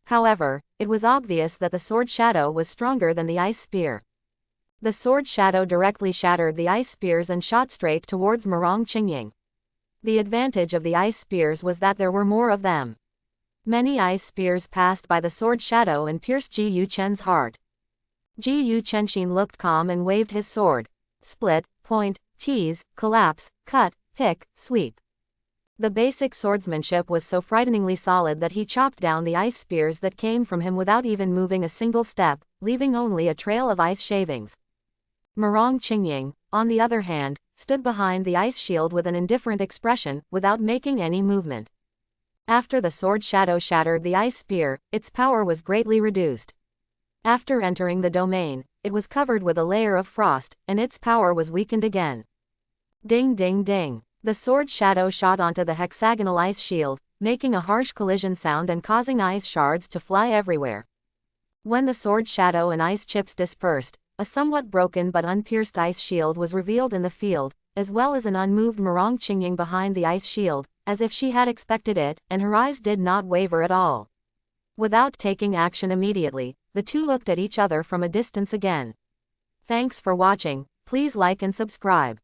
However, it was obvious that the sword shadow was stronger than the ice spear. The sword shadow directly shattered the ice spears and shot straight towards Murong Qingying. The advantage of the ice spears was that there were more of them. Many ice spears passed by the sword shadow and pierced Ji Yuchen's heart. Ji Yuchenshin looked calm and waved his sword. Split, point, tease, collapse, cut, pick, sweep. The basic swordsmanship was so frighteningly solid that he chopped down the ice spears that came from him without even moving a single step, leaving only a trail of ice shavings. Murong Qingying, on the other hand, stood behind the ice shield with an indifferent expression, without making any movement. After the sword shadow shattered the ice spear, its power was greatly reduced. After entering the domain, it was covered with a layer of frost, and its power was weakened again. Ding ding ding. The sword shadow shot onto the hexagonal ice shield, making a harsh collision sound and causing ice shards to fly everywhere. When the sword shadow and ice chips dispersed, a somewhat broken but unpierced ice shield was revealed in the field, as well as an unmoved Murong Qingying behind the ice shield, as if she had expected it, and her eyes did not waver at all. Without taking action immediately, the two looked at each other from a distance again. Thanks for watching. Please like and subscribe.